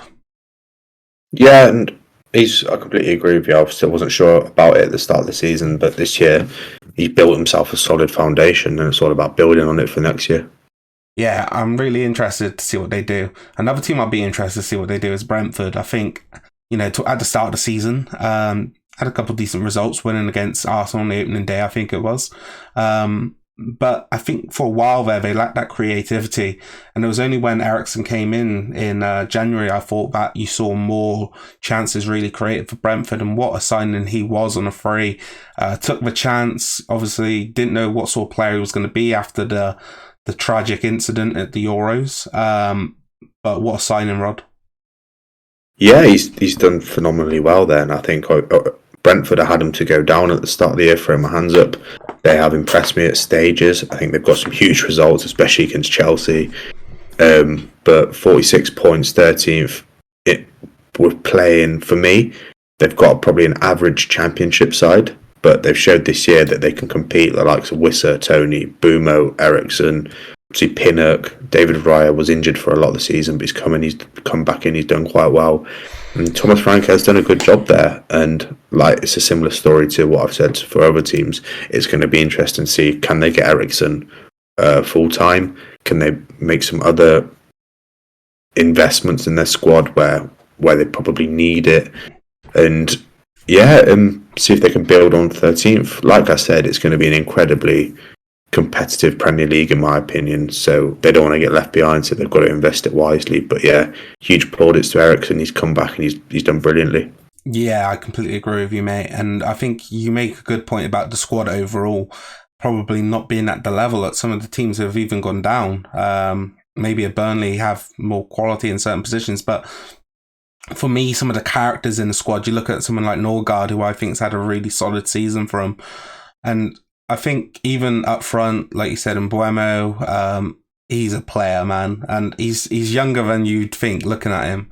Yeah, and I completely agree with you. I still wasn't sure about it at the start of the season, but this year he built himself a solid foundation, and it's all about building on it for next year. Yeah, I'm really interested to see what they do. Another team I'll be interested to see what they do is Brentford. I think, at the start of the season, had a couple of decent results, winning against Arsenal on the opening day, I think it was. But I think for a while there, they lacked that creativity. And it was only when Eriksen came in January, I thought that you saw more chances really created for Brentford. And what a signing he was on a free. Took the chance, obviously didn't know what sort of player he was going to be after the tragic incident at the Euros. But what a signing, Rod. Yeah, he's done phenomenally well there. And I think Brentford, I had him to go down at the start of the year, throw my hands up. They have impressed me at stages. I think they've got some huge results, especially against Chelsea. But 46 points, 13th, we're playing, for me, they've got probably an average championship side, but they've showed this year that they can compete. The likes of Wissa, Tony, Bumo, Ericsson, see Pinnock, David Raya was injured for a lot of the season, but he's come back in, he's done quite well. And Thomas Frank has done a good job there. And like, it's a similar story to what I've said for other teams. It's going to be interesting to see, can they get Ericsson full time? Can they make some other investments in their squad where they probably need it? And see if they can build on 13th. Like I said, it's going to be an incredibly competitive Premier League in my opinion, so they don't want to get left behind, so they've got to invest it wisely. But yeah, huge plaudits to Ericsson. He's come back and he's done brilliantly. Yeah, I completely agree with you, mate. And I think you make a good point about the squad overall probably not being at the level that some of the teams have even gone down. Maybe a Burnley have more quality in certain positions, but for me, some of the characters in the squad, you look at someone like Norgard, who I think's had a really solid season for him, and I think even up front, like you said, in Buemo, he's a player, man, and he's younger than you'd think looking at him.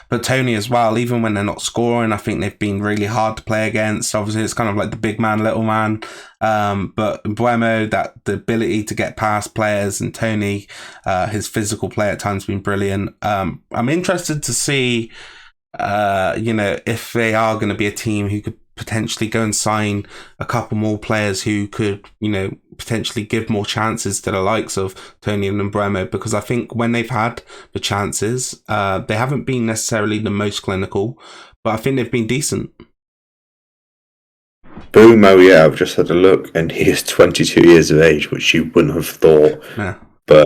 But Tony as well, even when they're not scoring, I think they've been really hard to play against. Obviously, it's kind of like the big man, little man. But Buemo, the ability to get past players, and Tony, his physical play at times been brilliant. I'm interested to see, if they are going to be a team who could potentially go and sign a couple more players who could, potentially give more chances to the likes of Tony and Mbeumo, because I think when they've had the chances, they haven't been necessarily the most clinical, but I think they've been decent. Bumo, yeah, I've just had a look, and he is 22 years of age, which you wouldn't have thought. Yeah. But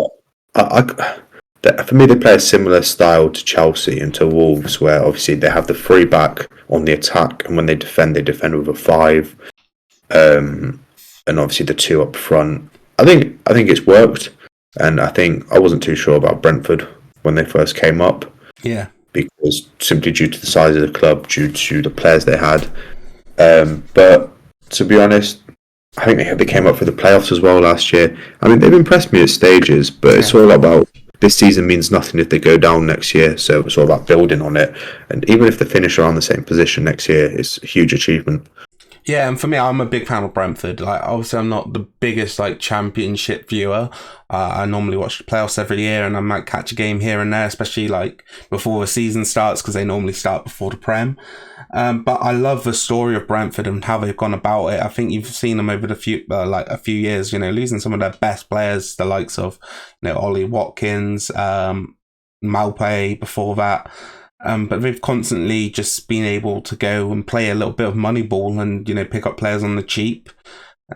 for me, they play a similar style to Chelsea and to Wolves, where obviously they have the free back on the attack, and when they defend with a 5, and obviously the 2 up front. I think it's worked, and I think I wasn't too sure about Brentford when they first came up. Yeah, because simply due to the size of the club, due to the players they had. But to be honest, I think they came up for the playoffs as well last year. I mean, they've impressed me at stages, but it's all about, this season means nothing if they go down next year, so it's all about building on it. And even if they finish around the same position next year, it's a huge achievement. Yeah, and for me, I'm a big fan of Brentford. Like, obviously, I'm not the biggest championship viewer. I normally watch the playoffs every year, and I might catch a game here and there, especially before the season starts, because they normally start before the Prem. But I love the story of Brentford and how they've gone about it. I think you've seen them over a few years. Losing some of their best players, the likes of Ollie Watkins, Maupay before that. But they've constantly just been able to go and play a little bit of money ball and, pick up players on the cheap.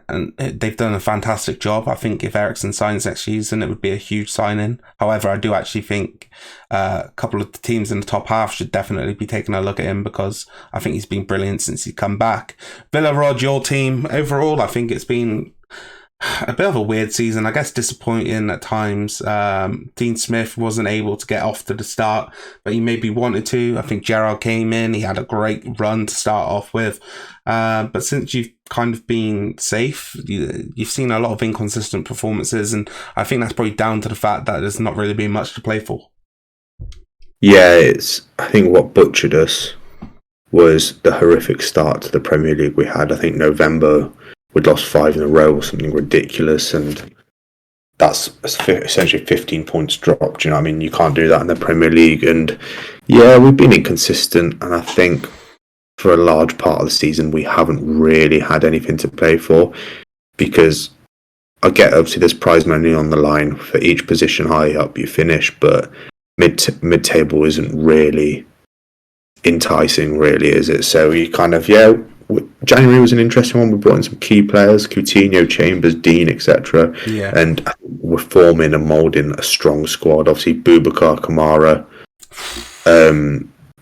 And they've done a fantastic job. I think if Ericsson signs next season, it would be a huge signing. However, I do actually think a couple of the teams in the top half should definitely be taking a look at him, because I think he's been brilliant since he's come back. Villa, Rod, your team, overall, I think it's been a bit of a weird season, I guess disappointing at times. Dean Smith wasn't able to get off to the start, but he maybe wanted to. I think Gerrard came in, he had a great run to start off with. But since you've kind of been safe, you've seen a lot of inconsistent performances, and I think that's probably down to the fact that there's not really been much to play for. Yeah, I think what butchered us was the horrific start to the Premier League we had. I think November, we'd lost 5 in a row or something ridiculous, and that's essentially 15 points dropped. You know what I mean? You can't do that in the Premier League. And yeah, we've been inconsistent, and I think for a large part of the season we haven't really had anything to play for, because I get, obviously there's prize money on the line for each position high up you finish, but mid-table isn't really enticing, really, is it? So you kind of, January was an interesting one. We brought in some key players: Coutinho, Chambers, Dean, etc. Yeah. And we're forming and moulding a strong squad. Obviously, Boubacar Kamara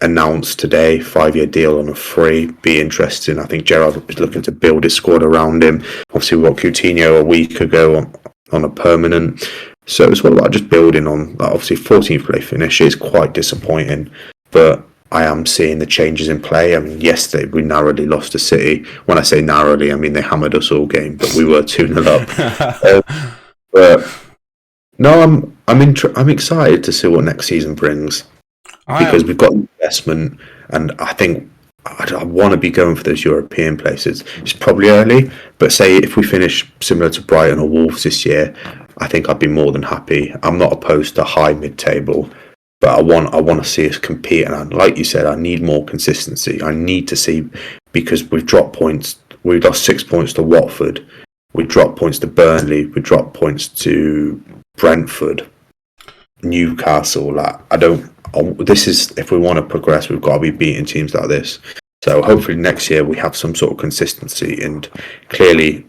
announced today 5-year deal on a free. Be interesting. I think Gerrard is looking to build his squad around him. Obviously, we got Coutinho a week ago on a permanent. So it's all about just building on. Obviously, 14th place finish is quite disappointing, but I am seeing the changes in play. I mean, yesterday we narrowly lost to City. When I say narrowly, I mean they hammered us all game, but we were 2-0 up. But no, I'm excited to see what next season brings, because we've got investment, and I think I want to be going for those European places. It's probably early, but say if we finish similar to Brighton or Wolves this year, I think I'd be more than happy. I'm not opposed to high mid-table, but I want to see us compete. And like you said, I need more consistency. I need to see, because we've dropped points. We lost 6 points to Watford. We dropped points to Burnley. We dropped points to Brentford, Newcastle. This is, if we want to progress, we've got to be beating teams like this. So hopefully next year we have some sort of consistency, and clearly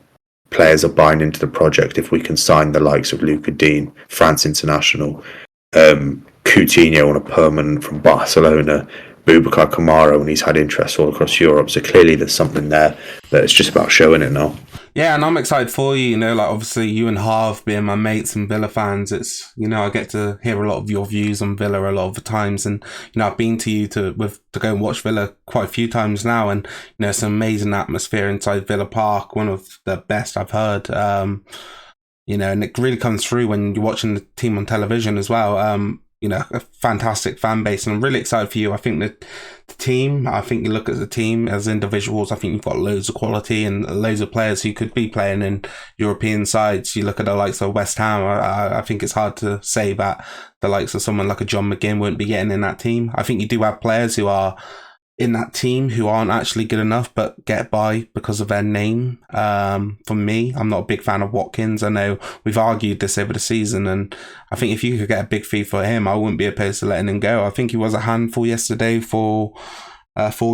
players are buying into the project. If we can sign the likes of Luca Dean, France international, Coutinho on a permanent from Barcelona, Boubacar Kamara when he's had interest all across Europe. So clearly there's something there that it's just about showing it now. Yeah, and I'm excited for you, like obviously you and Harv being my mates and Villa fans, it's, I get to hear a lot of your views on Villa a lot of the times, and, I've been to you to go and watch Villa quite a few times now, and, it's an amazing atmosphere inside Villa Park, one of the best I've heard, and it really comes through when you're watching the team on television as well, a fantastic fan base, and I'm really excited for you. I think that the team, I think you look at the team as individuals, I think you've got loads of quality and loads of players who could be playing in European sides. You look at the likes of West Ham, I think it's hard to say that the likes of someone like a John McGinn wouldn't be getting in that team. I think you do have players who are in that team who aren't actually good enough but get by because of their name. For me, I'm not a big fan of Watkins. I know we've argued this over the season, and I think if you could get a big fee for him, I wouldn't be opposed to letting him go. I think he was a handful yesterday for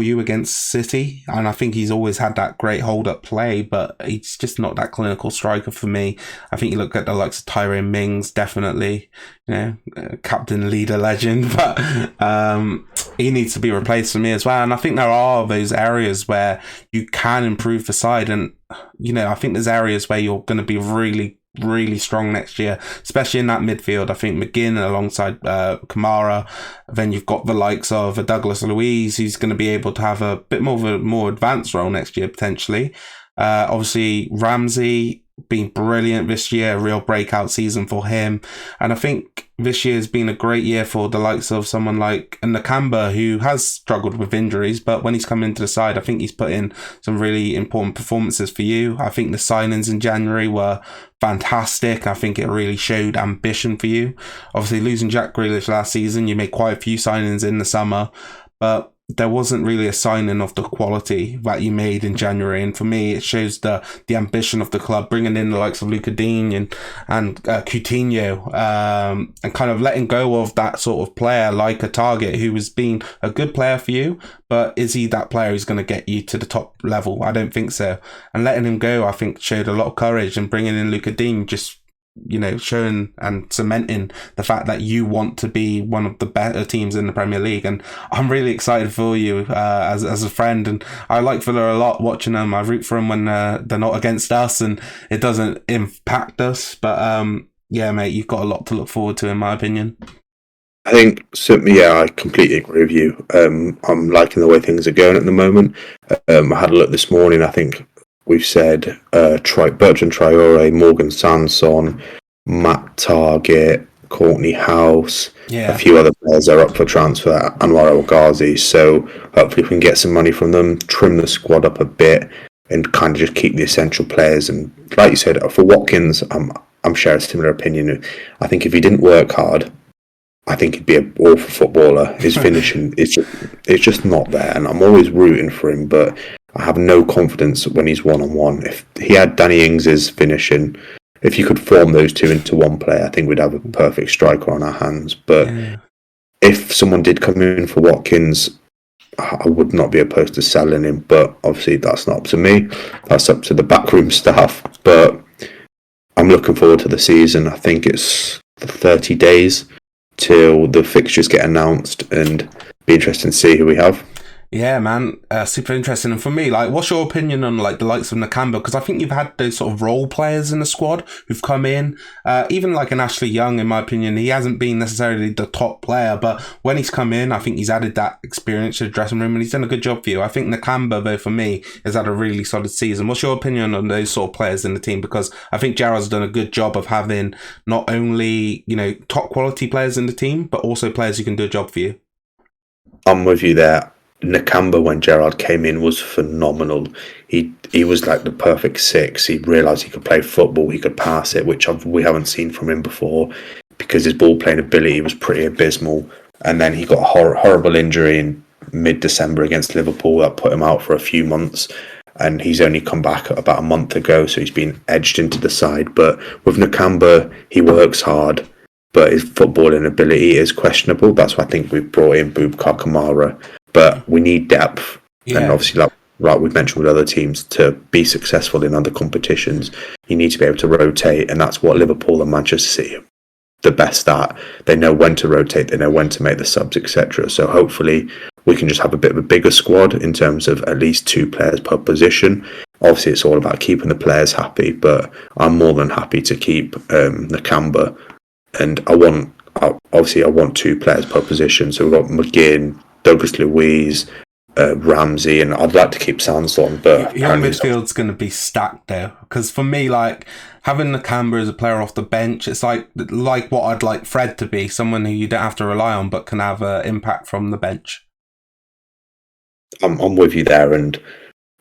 you against City, and I think he's always had that great hold-up play, but he's just not that clinical striker for me. I think you look at the likes of Tyrone Mings, definitely, captain, leader, legend, but he needs to be replaced for me as well. And I think there are those areas where you can improve the side, and I think there's areas where you're going to be really strong next year, especially in that midfield. I think McGinn alongside Kamara, then you've got the likes of Douglas Luiz, who's going to be able to have a bit more of a more advanced role next year potentially. Obviously Ramsey been brilliant this year, a real breakout season for him, and I think this year has been a great year for the likes of someone like Nakamba, who has struggled with injuries, but when he's come into the side, I think he's put in some really important performances for you. I think the signings in January were fantastic. I think it really showed ambition for you. Obviously losing Jack Grealish last season, you made quite a few signings in the summer, but there wasn't really a signing of the quality that you made in January. And for me, it shows the ambition of the club, bringing in the likes of Luca Dean and Coutinho, and kind of letting go of that sort of player like a Target who has been a good player for you, but is he that player who's going to get you to the top level? I don't think so. And letting him go, I think, showed a lot of courage, and bringing in Luca Dean just showing and cementing the fact that you want to be one of the better teams in the Premier League. And I'm really excited for you as a friend, and I like Villa a lot watching them. I root for them when they're not against us and it doesn't impact us, but yeah mate, you've got a lot to look forward to in my opinion. I think certainly, yeah, I completely agree with you. I'm liking the way things are going at the moment. I had a look this morning. I think we've said Bertrand Traore, Morgan Sanson, Matt Target, Courtney House, a few other players are up for transfer, Anwar El Ghazi. So hopefully we can get some money from them, trim the squad up a bit, and kind of just keep the essential players. And like you said, for Watkins, I'm sharing a similar opinion. I think if he didn't work hard, I think he'd be an awful footballer. His finishing it's just not there, and I'm always rooting for him, but I have no confidence when he's one-on-one. If he had Danny Ings' finishing, if you could form those two into one player, I think we'd have a perfect striker on our hands. But if someone did come in for Watkins, I would not be opposed to selling him. But obviously that's not up to me. That's up to the backroom staff. But I'm looking forward to the season. I think it's 30 days till the fixtures get announced, and be interesting to see who we have. Yeah, man, super interesting. And for me, like, what's your opinion on like the likes of Nakamba? Because I think you've had those sort of role players in the squad who've come in. Even like an Ashley Young, in my opinion, he hasn't been necessarily the top player, but when he's come in, I think he's added that experience to the dressing room, and he's done a good job for you. I think Nakamba, though, for me, has had a really solid season. What's your opinion on those sort of players in the team? Because I think Gerrard's done a good job of having not only top quality players in the team, but also players who can do a job for you. I'm with you there. Nakamba, when Gerrard came in, was phenomenal. He was like the perfect six. He realised he could play football, he could pass it, which we haven't seen from him before, because his ball playing ability was pretty abysmal. And then he got a horrible injury in mid-December against Liverpool that put him out for a few months. And he's only come back about a month ago, so he's been edged into the side. But with Nakamba, he works hard, but his footballing ability is questionable. That's why I think we've brought in Boubacar Kamara. But we need depth, and obviously, like we've mentioned with other teams, to be successful in other competitions, you need to be able to rotate, and that's what Liverpool and Manchester City are the best at. They know when to rotate, they know when to make the subs, etc. So hopefully we can just have a bit of a bigger squad in terms of at least 2 players per position. Obviously, it's all about keeping the players happy, but I'm more than happy to keep Nakamba, and I want 2 players per position. So we've got McGinn, Douglas Luiz, Ramsey, and I'd like to keep Sanson, but your midfield's going to be stacked though, because for me, like, having Nakamba as a player off the bench, it's like what I'd like Fred to be, someone who you don't have to rely on but can have an impact from the bench. I'm with you there, and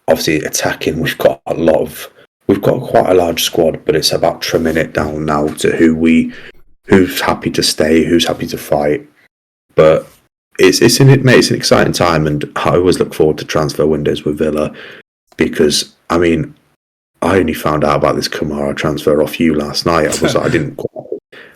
obviously attacking, we've got quite a large squad, but it's about trimming it down now to who's happy to stay, who's happy to fight. But it's an exciting time, and I always look forward to transfer windows with Villa, because I mean, I only found out about this Kamara transfer off you last night. I didn't quite.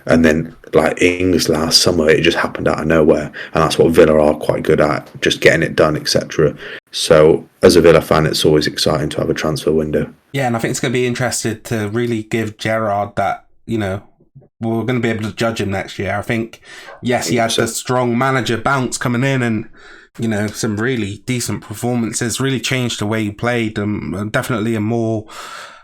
And then, like Ings last summer, it just happened out of nowhere, and that's what Villa are quite good at, just getting it done, etc. So, as a Villa fan, it's always exciting to have a transfer window. Yeah, and I think it's going to be interesting to really give Gerrard that, we're going to be able to judge him next year. I think, yes, he had the strong manager bounce coming in, and some really decent performances, really changed the way he played, definitely a more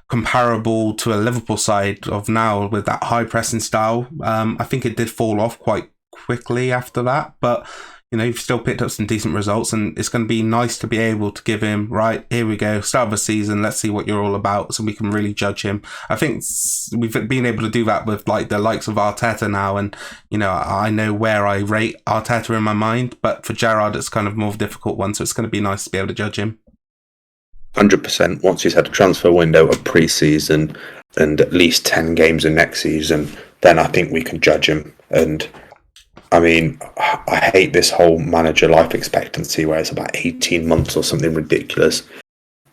comparable to a Liverpool side of now with that high pressing style. I think it did fall off quite quickly after that, but you've still picked up some decent results, and it's going to be nice to be able to give him, right, here we go, start of a season, let's see what you're all about, so we can really judge him. I think we've been able to do that with like the likes of Arteta now, and I know where I rate Arteta in my mind, but for Gerrard it's kind of more of a difficult one, so it's going to be nice to be able to judge him. 100%. Once he's had a transfer window of pre-season and at least 10 games in next season, then I think we can judge him. And I mean, I hate this whole manager life expectancy where it's about 18 months or something ridiculous.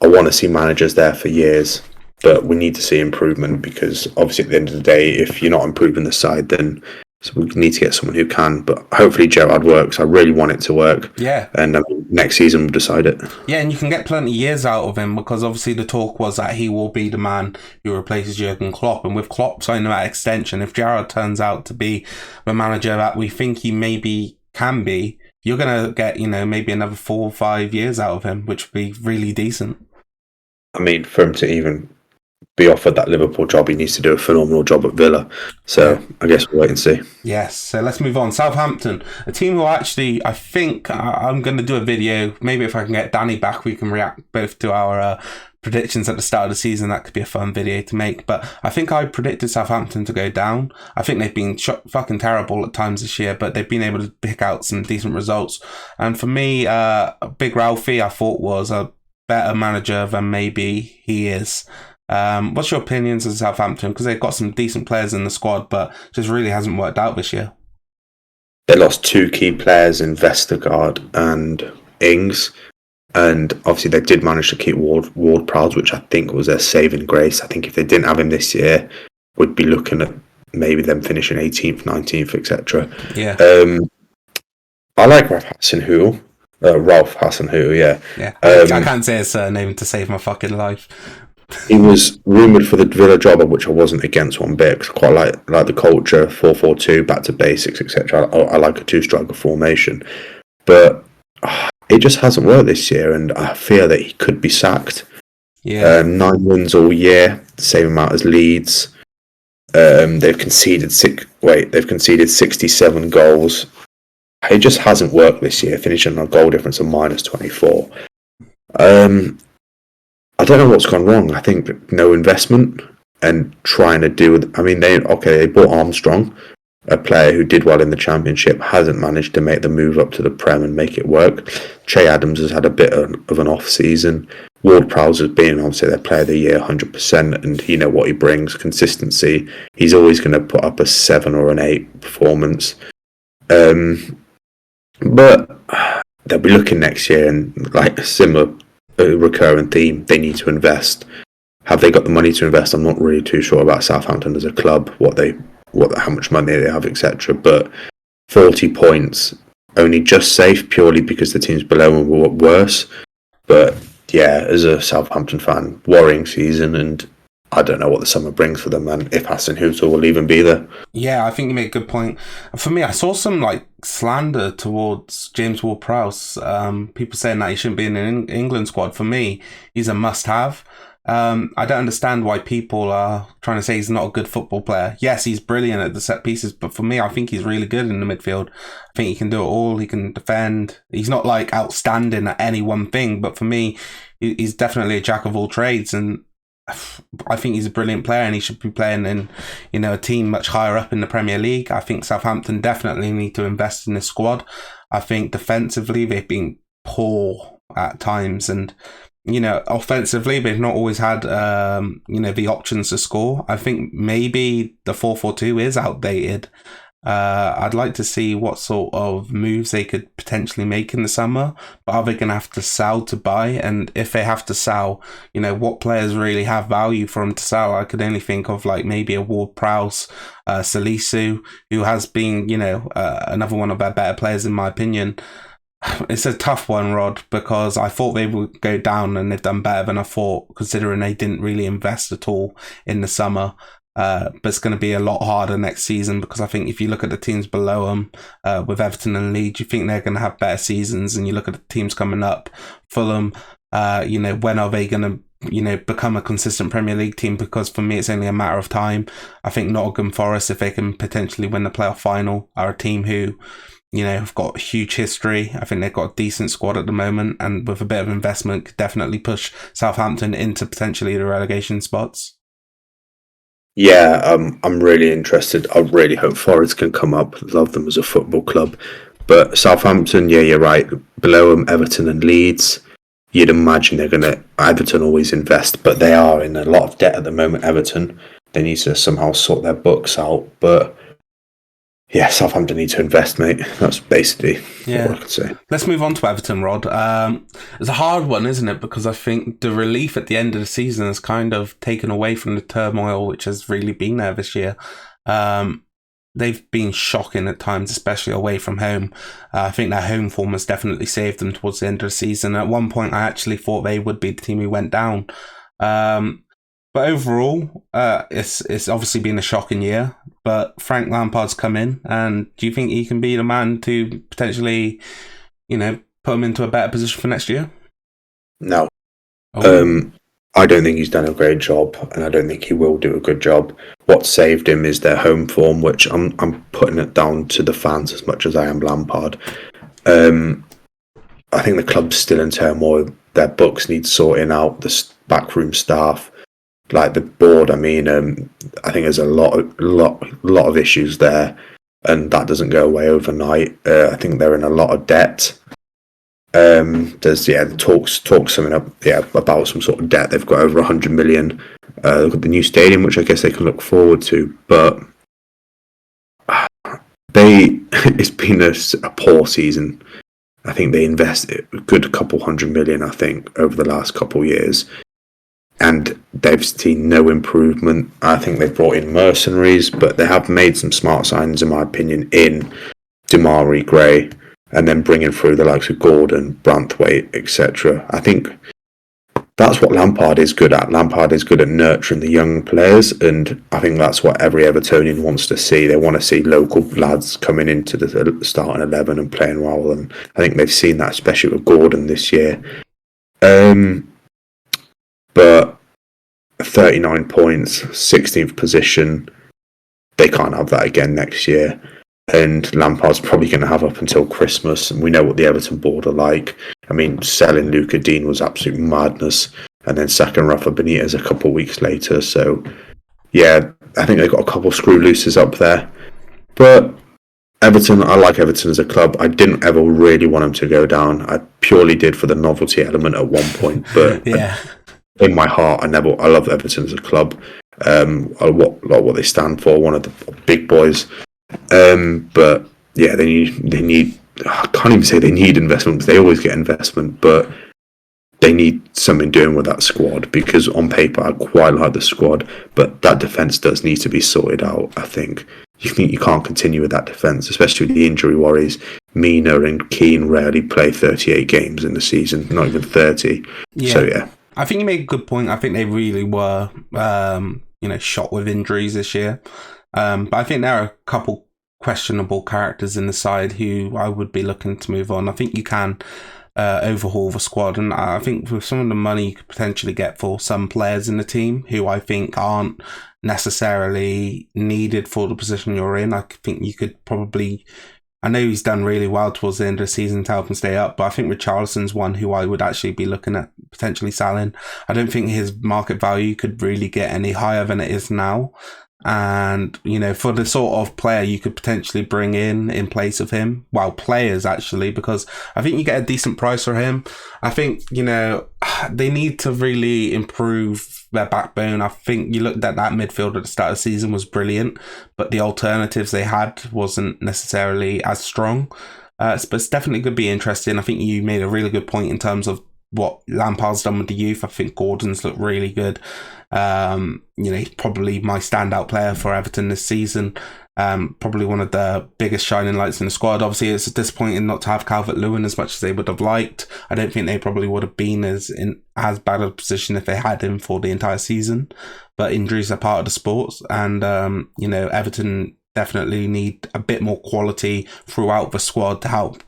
I want to see managers there for years, but we need to see improvement, because obviously at the end of the day, if you're not improving the side, then we need to get someone who can. But hopefully Gerrard works. I really want it to work. Yeah. And next season we'll decide it. Yeah, and you can get plenty of years out of him, because obviously the talk was that he will be the man who replaces Jurgen Klopp. And with Klopp signing that extension, if Gerrard turns out to be the manager that we think he maybe can be, you're going to get, maybe another 4 or 5 years out of him, which would be really decent. I mean, for him to even be offered that Liverpool job, he needs to do a phenomenal job at Villa. So I guess we'll wait and see. Yes, so let's move on. Southampton, a team who actually, I think I'm going to do a video. Maybe if I can get Danny back, we can react both to our predictions at the start of the season. That could be a fun video to make. But I think I predicted Southampton to go down. I think they've been fucking terrible at times this year, but they've been able to pick out some decent results. And for me, Big Ralphie, I thought was a better manager than maybe he is. What's your opinions of Southampton? Because they've got some decent players in the squad, but just really hasn't worked out this year. They lost 2 key players in Vestergaard and Ings, and obviously they did manage to keep Ward-Prowse, which I think was their saving grace. I think if they didn't have him this year, we'd be looking at maybe them finishing 18th, 19th, etc. Yeah. I like Ralph Hasenhüttl. Yeah. I can't say his surname to save my fucking life. He was rumoured for the Villa job, which I wasn't against one bit, because I quite like the culture, 4-4-2, back to basics, etc. I like a 2-striker formation. But it just hasn't worked this year, and I fear that he could be sacked. Yeah. 9 wins all year, the same amount as Leeds. They've conceded 67 goals. It just hasn't worked this year, finishing on a goal difference of -24. I don't know what's gone wrong. I think no investment and trying to do with. I mean, they bought Armstrong, a player who did well in the Championship hasn't managed to make the move up to the Prem and make it work. Che Adams has had a bit of an off season. Ward-Prowse has been, obviously, their player of the year 100%, and you know what he brings, consistency. He's always going to put up a 7 or an 8 performance. But they'll be looking next year, and like a similar recurring theme, they need to invest. Have they got the money to invest? I'm not really too sure about Southampton as a club, how much money they have, etc. But 40 points, only just safe purely because the teams below them were worse. But yeah, as a Southampton fan, worrying season, and I don't know what the summer brings for them, and if Hassan Hutel will even be there. Yeah, I think you made a good point. For me, I saw some slander towards James Ward-Prowse. People saying that he shouldn't be in an England squad. For me, he's a must-have. I don't understand why people are trying to say he's not a good football player. Yes, he's brilliant at the set pieces, but for me, I think he's really good in the midfield. I think he can do it all. He can defend. He's not outstanding at any one thing, but for me, he's definitely a jack of all trades, and I think he's a brilliant player, and he should be playing in a team much higher up in the Premier League. I think Southampton definitely need to invest in this squad. I think defensively they've been poor at times, and offensively, they've not always had, the options to score. I think maybe the 4-4-2 is outdated. I'd like to see what sort of moves they could potentially make in the summer. But are they going to have to sell to buy? And if they have to sell, what players really have value for them to sell? I could only think of maybe a Ward-Prowse, Salisu, who has been, another one of their better players in my opinion. It's a tough one, Rod, because I thought they would go down and they've done better than I thought, considering they didn't really invest at all in the summer. But it's going to be a lot harder next season, because I think if you look at the teams below them, with Everton and Leeds, you think they're going to have better seasons, and you look at the teams coming up, Fulham, when are they going to become a consistent Premier League team? Because for me, it's only a matter of time. I think Nottingham Forest, if they can potentially win the playoff final, are a team who have got huge history. I think they've got a decent squad at the moment, and with a bit of investment, could definitely push Southampton into potentially the relegation spots. Yeah, I'm really interested. I really hope Forest can come up. Love them as a football club. But Southampton, yeah, you're right. Below them, Everton and Leeds. You'd imagine Everton always invest, but they are in a lot of debt at the moment, Everton. They need to somehow sort their books out, but yeah, Southampton need to invest, mate. That's basically what I could say. Let's move on to Everton, Rod. It's a hard one, isn't it? Because I think the relief at the end of the season has kind of taken away from the turmoil which has really been there this year. They've been shocking at times, especially away from home. I think their home form has definitely saved them towards the end of the season. At one point, I actually thought they would be the team who went down. But overall, it's obviously been a shocking year. But Frank Lampard's come in, and do you think he can be the man to potentially, put him into a better position for next year? No. I don't think he's done a great job, and I don't think he will do a good job. What saved him is their home form, which I'm putting it down to the fans as much as I am Lampard. I think the club's still in turmoil. Their books need sorting out. The backroom staff, like the board. I think there's a lot of issues there, and that doesn't go away overnight. I think they're in a lot of debt. There's the talks coming up about some sort of debt. They've got over 100 million. They've got the new stadium, which I guess they can look forward to, but it's been a poor season. I think they invested a good couple 100 million, I think, over the last couple of years, and they've seen no improvement. I think they've brought in mercenaries, but they have made some smart signings, in my opinion, in Damari Gray, and then bringing through the likes of Gordon, Branthwaite, etc. I think that's what Lampard is good at. Lampard is good at nurturing the young players, and I think that's what every Evertonian wants to see. They want to see local lads coming into the starting 11 and playing well, and I think they've seen that, especially with Gordon this year. But 39 points, 16th position, they can't have that again next year. And Lampard's probably going to have up until Christmas, and we know what the Everton board are like. Selling Luca Dean was absolute madness, and then sacking Rafa Benitez a couple of weeks later. So, yeah, I think they've got a couple of screw looses up there. But Everton, I like Everton as a club. I didn't ever really want them to go down. I purely did for the novelty element at one point, but Yeah. in my heart, I love Everton as a club. What they stand for, one of the big boys. But yeah, they need. I can't even say they need investment because they always get investment, but they need something doing with that squad because on paper I quite like the squad, but that defence does need to be sorted out. I think you can't continue with that defence, especially with the injury worries. Mina and Keane rarely play 38 games in the season, not even 30. Yeah. So yeah, I think you made a good point. I think they really were, shot with injuries this year. But I think there are a couple questionable characters in the side who I would be looking to move on. I think you can overhaul the squad, and I think with some of the money you could potentially get for some players in the team who I think aren't necessarily needed for the position you're in, I think you could probably. I know he's done really well towards the end of the season to help him stay up, but I think Richarlison's one who I would actually be looking at potentially selling. I don't think his market value could really get any higher than it is now. And, for the sort of player you could potentially bring in place of him, players actually, because I think you get a decent price for him. I think, they need to really improve their backbone. I think you looked at that midfield at the start of the season was brilliant, but the alternatives they had wasn't necessarily as strong. But it's definitely going to be interesting. I think you made a really good point in terms of what Lampard's done with the youth. I think Gordon's looked really good. He's probably my standout player for Everton this season. Probably one of the biggest shining lights in the squad. Obviously, it's disappointing not to have Calvert-Lewin as much as they would have liked. I don't think they probably would have been as bad a position if they had him for the entire season. But injuries are part of the sport, and Everton definitely need a bit more quality throughout the squad to help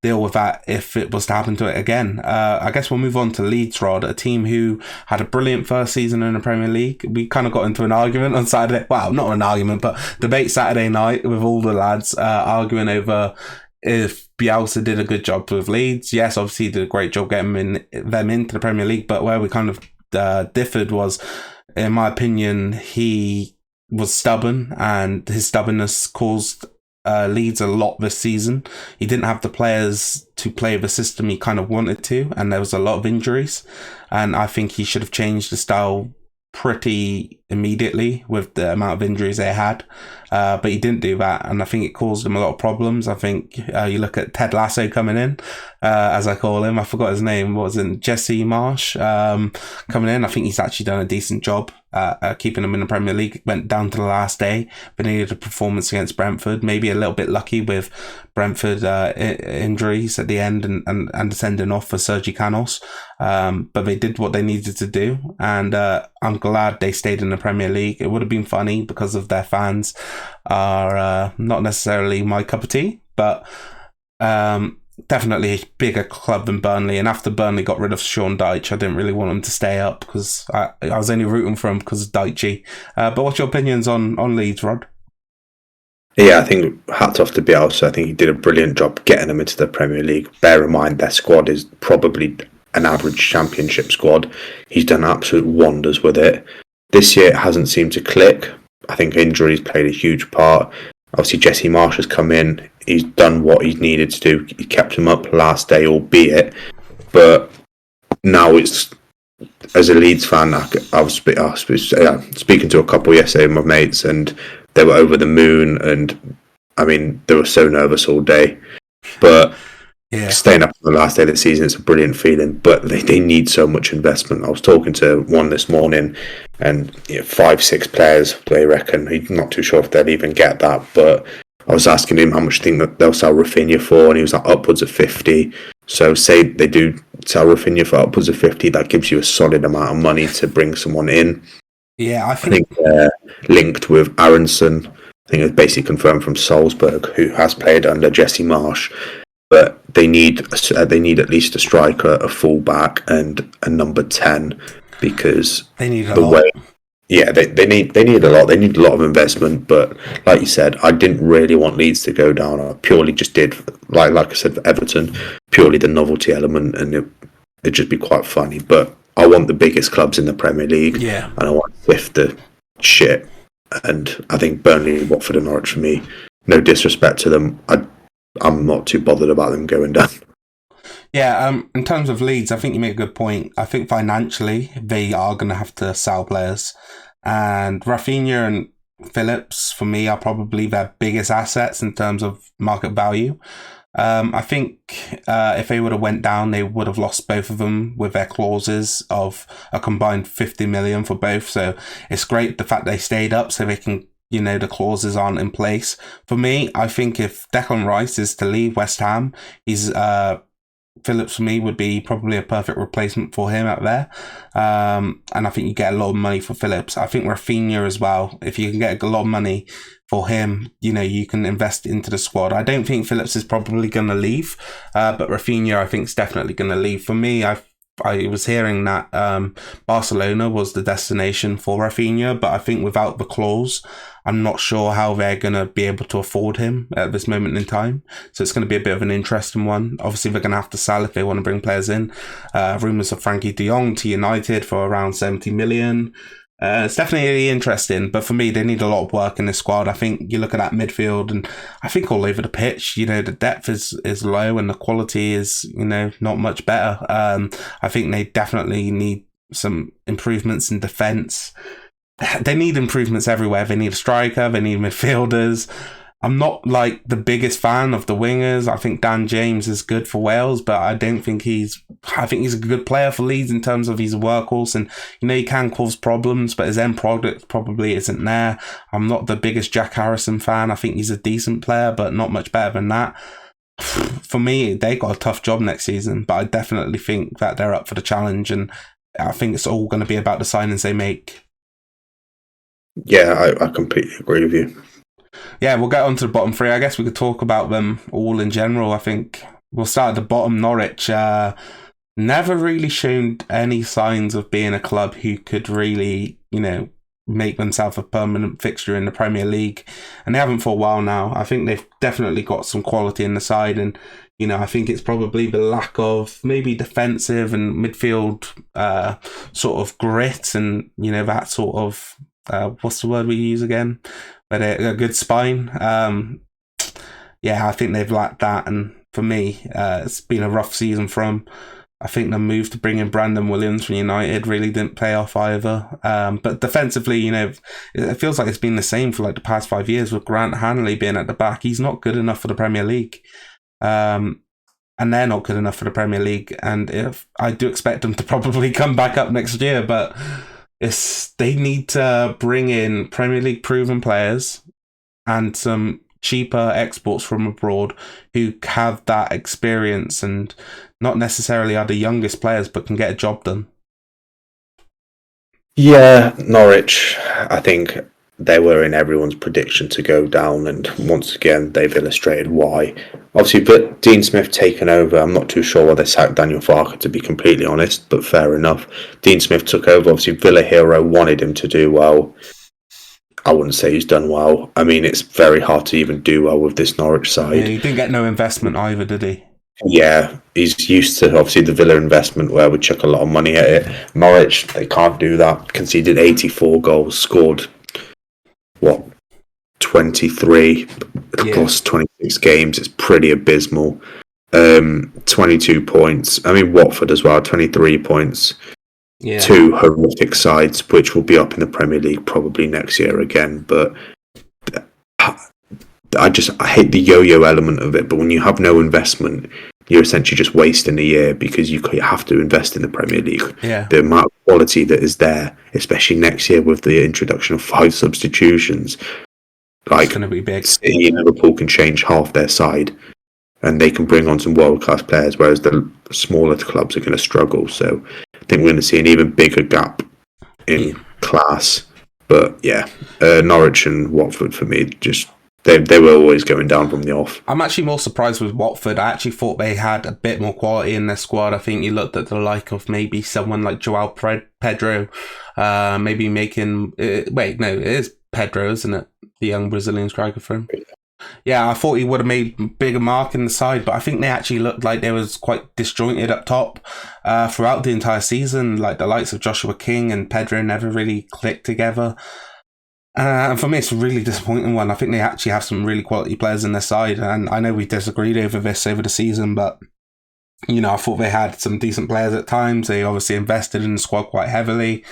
deal with that if it was to happen to it again. I guess we'll move on to Leeds, Rod, a team who had a brilliant first season in the Premier League. We kind of got into an argument on Saturday. Well, not an argument, but debate Saturday night with all the lads arguing over if Bielsa did a good job with Leeds. Yes, obviously he did a great job getting them into the Premier League, but where we kind of differed was, in my opinion, he was stubborn, and his stubbornness caused Leeds a lot this season. He didn't have the players to play the system he kind of wanted to, and there was a lot of injuries, and I think he should have changed the style pretty immediately with the amount of injuries they had, but he didn't do that, and I think it caused him a lot of problems. I think you look at Ted Lasso coming in, as I call him, I forgot his name, what was it, Jesse Marsh, coming in. I think he's actually done a decent job keeping him in the Premier League. It went down to the last day, but needed a performance against Brentford, maybe a little bit lucky with Brentford injuries at the end and the sending off for Sergi Canos, but they did what they needed to do, and I'm glad they stayed in the Premier League. It would have been funny because of their fans are not necessarily my cup of tea, but definitely a bigger club than Burnley, and after Burnley got rid of Sean Dyche, I didn't really want him to stay up because I was only rooting for him because of Dyche. But what's your opinions on Leeds, Rod? Yeah, I think hats off to Bielsa. I think he did a brilliant job getting them into the Premier League. Bear in mind their squad is probably an average championship squad. He's done absolute wonders with it. This year it hasn't seemed to click. I think injuries played a huge part. Obviously Jesse Marsh has come in. He's done what he's needed to do. He kept him up last day, albeit. But now it's, as a Leeds fan, I was speaking to a couple yesterday, my mates, and they were over the moon. And I mean, they were so nervous all day. But staying up for the last day of the season, it's a brilliant feeling. But they need so much investment. I was talking to one this morning, and 5-6 players, they reckon. He's not too sure if they'll even get that, but I was asking him how much think that they'll sell Rafinha for, and he was like upwards of 50. So say they do sell Rafinha for upwards of 50, that gives you a solid amount of money to bring someone in. Yeah, I think they're linked with Aronson. I think it's basically confirmed from Salzburg, who has played under Jesse Marsh. But they need at least a striker, a fullback, and a number 10 because they need a lot. They need a lot. They need a lot of investment. But like you said, I didn't really want Leeds to go down. I purely just did, like I said, for Everton, purely the novelty element, and it'd just be quite funny. But I want the biggest clubs in the Premier League, and I want to sift the shit And I think Burnley, Watford, and Norwich for me. No disrespect to them, I'm not too bothered about them going down. Yeah, in terms of Leeds, I think you make a good point. I think financially, they are going to have to sell players. And Rafinha and Phillips, for me, are probably their biggest assets in terms of market value. I think if they would have went down, they would have lost both of them with their clauses of a combined 50 million for both. So it's great the fact they stayed up so they can, the clauses aren't in place. For me, I think if Declan Rice is to leave West Ham, he's Phillips for me would be probably a perfect replacement for him out there. And I think you get a lot of money for Phillips. I think Rafinha as well, if you can get a lot of money for him, you can invest into the squad. I don't think Phillips is probably going to leave, but Rafinha I think is definitely going to leave. For me, I was hearing that Barcelona was the destination for Rafinha, but I think without the clause, I'm not sure how they're going to be able to afford him at this moment in time. So it's going to be a bit of an interesting one. Obviously, they're going to have to sell if they want to bring players in. Rumours of Frankie de Jong to United for around 70 million. It's definitely interesting, but for me, they need a lot of work in this squad. I think you look at that midfield, and I think all over the pitch, the depth is low and the quality is, not much better. I think they definitely need some improvements in defence. They need improvements everywhere. They need a striker, they need midfielders. I'm not like the biggest fan of the wingers. I think Dan James is good for Wales, but I think he's a good player for Leeds in terms of he's a workhorse and, he can cause problems, but his end product probably isn't there. I'm not the biggest Jack Harrison fan. I think he's a decent player, but not much better than that. For me, they got a tough job next season, but I definitely think that they're up for the challenge, and I think it's all going to be about the signings they make. Yeah, I completely agree with you. Yeah, we'll get on to the bottom three. I guess we could talk about them all in general. I think we'll start at the bottom. Norwich never really shown any signs of being a club who could really, make themselves a permanent fixture in the Premier League. And they haven't for a while now. I think they've definitely got some quality in the side. And, I think it's probably the lack of maybe defensive and midfield sort of grit and, that sort of, what's the word we use again? But a good spine. I think they've lacked that. And for me, it's been a rough season for them. I think the move to bring in Brandon Williams from United really didn't pay off either. But defensively, it feels like it's been the same for like the past 5 years with Grant Hanley being at the back. He's not good enough for the Premier League. And they're not good enough for the Premier League. And if I do expect them to probably come back up next year, but they need to bring in Premier League proven players and some cheaper exports from abroad who have that experience and not necessarily are the youngest players but can get a job done. Yeah, Norwich, I think they were in everyone's prediction to go down, and once again they've illustrated why. Obviously, but Dean Smith taken over. I'm not too sure why they sacked Daniel Farke, to be completely honest, but fair enough. Dean Smith took over. Obviously, Villa Hero wanted him to do well. I wouldn't say he's done well. I mean, it's very hard to even do well with this Norwich side. Yeah, he didn't get no investment either, did he? Yeah, he's used to obviously the Villa investment where we chuck a lot of money at it. Norwich, they can't do that. Conceded 84 goals, scored 23 across 26 games. It's pretty abysmal. 22 points. I mean, Watford as well, 23 points. Yeah. Two horrific sides, which will be up in the Premier League probably next year again. But I hate the yo-yo element of it. But when you have no investment, you're essentially just wasting a year because you have to invest in the Premier League. Yeah. The amount of quality that is there, especially next year with the introduction of 5 substitutions, like it's going to be big. City and Liverpool can change half their side, and they can bring on some world-class players, whereas the smaller clubs are going to struggle. So I think we're going to see an even bigger gap in class. But yeah, Norwich and Watford for me, just they were always going down from the off. I'm actually more surprised with Watford. I actually thought they had a bit more quality in their squad. I think you looked at the like of maybe someone like Joao Pedro, maybe making... it is Pedro, isn't it? The young Brazilian striker for him. Yeah, I thought he would have made a bigger mark in the side, but I think they actually looked like they was quite disjointed up top throughout the entire season. Like the likes of Joshua King and Pedro never really clicked together. And for me, it's a really disappointing one. I think they actually have some really quality players in their side, and I know we disagreed over this over the season, but I thought they had some decent players at times. They obviously invested in the squad quite heavily.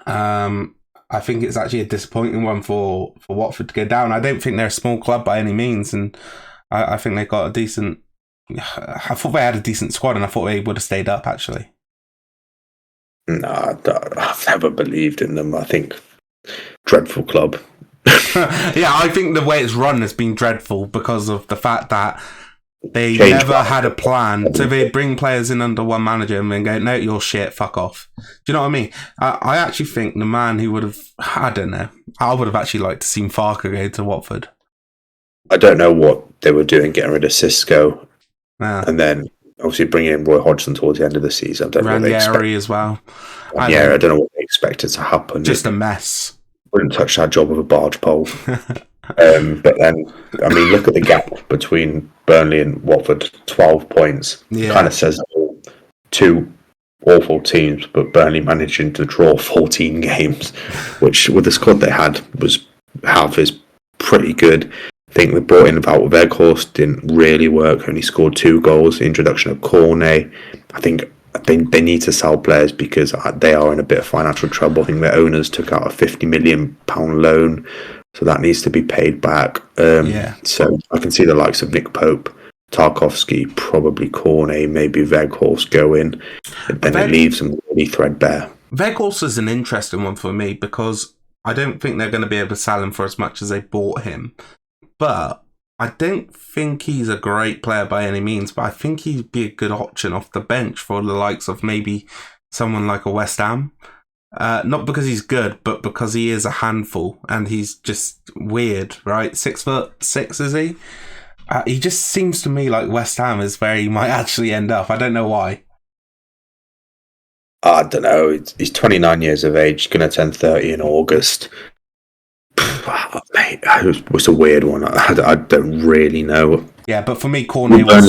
I think it's actually a disappointing one for Watford to go down. I don't think they're a small club by any means, and I think they got a decent. I thought they had a decent squad, and I thought they would have stayed up actually. No, I've never believed in them. I think dreadful club. Yeah, I think the way it's run has been dreadful because of the fact that they never had a plan. So they bring players in under one manager and then go, no, you're shit, fuck off. Do you know what I mean? I actually think the man who would have, I don't know, I would have actually liked to see Farker go to Watford. I don't know what they were doing getting rid of Cisco and then obviously bringing in Roy Hodgson towards the end of the season. I don't know Ranieri as well. I don't know what they expected to happen. Just a mess. Wouldn't touch that job with a barge pole. But then, I mean, look at the gap between Burnley and Watford, 12 points. Yeah. Kind of says two awful teams, but Burnley managing to draw 14 games, which with the squad they had was half is pretty good. I think they brought in about Weghorst, didn't really work, only scored 2 goals. The introduction of Cornet, I think they need to sell players because they are in a bit of financial trouble. I think their owners took out a £50 million loan, so that needs to be paid back. So I can see the likes of Nick Pope, Tarkovsky, probably Cornet, maybe Weghorst go in, and then it leaves them really threadbare. Weghorst is an interesting one for me because I don't think they're going to be able to sell him for as much as they bought him. But I don't think he's a great player by any means, but I think he'd be a good option off the bench for the likes of maybe someone like a West Ham. Not because he's good, but because he is a handful and he's just weird, right? 6'6", is he? He just seems to me like West Ham is where he might actually end up. I don't know why. I don't know. He's 29 years of age, going to turn 30 in August. Mate, it was a weird one. I don't really know. Yeah, but for me, Cornet was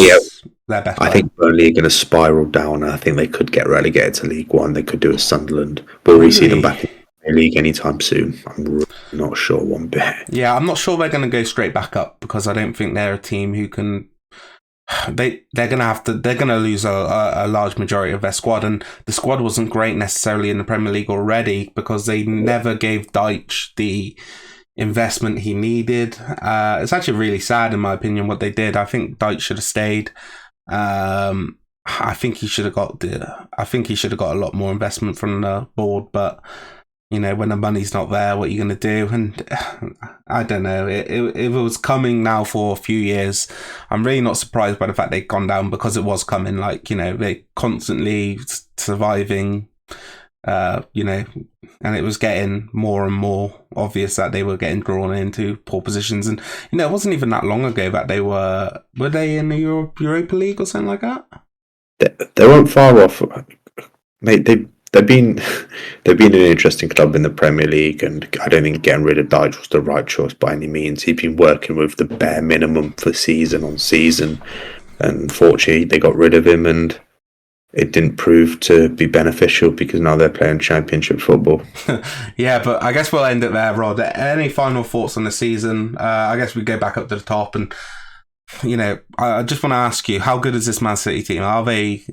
their best player. I think Burnley are going to spiral down. I think they could get relegated to League One. They could do a Sunderland. Will we see them back in the league anytime soon? I'm really not sure one bit. Yeah, I'm not sure they're going to go straight back up because I don't think they're a team who can. They're gonna lose a large majority of their squad, and the squad wasn't great necessarily in the Premier League already because they never gave Deitch the investment he needed. It's actually really sad in my opinion what they did. I think Deitch should have stayed. I think he should have got a lot more investment from the board, but when the money's not there, what are you going to do? And I don't know. It was coming now for a few years. I'm really not surprised by the fact they've gone down because it was coming. Like, they constantly surviving, and it was getting more and more obvious that they were getting drawn into poor positions. And, it wasn't even that long ago that they were they in the Europa League or something like that? They weren't far off. Mate, They've been an interesting club in the Premier League, and I don't think getting rid of Deitch was the right choice by any means. He'd been working with the bare minimum for season on season, and unfortunately they got rid of him, and it didn't prove to be beneficial because now they're playing Championship football. Yeah, but I guess we'll end it there, Rod. Any final thoughts on the season? I guess we go back up to the top, and I just want to ask you, how good is this Man City team? Are they?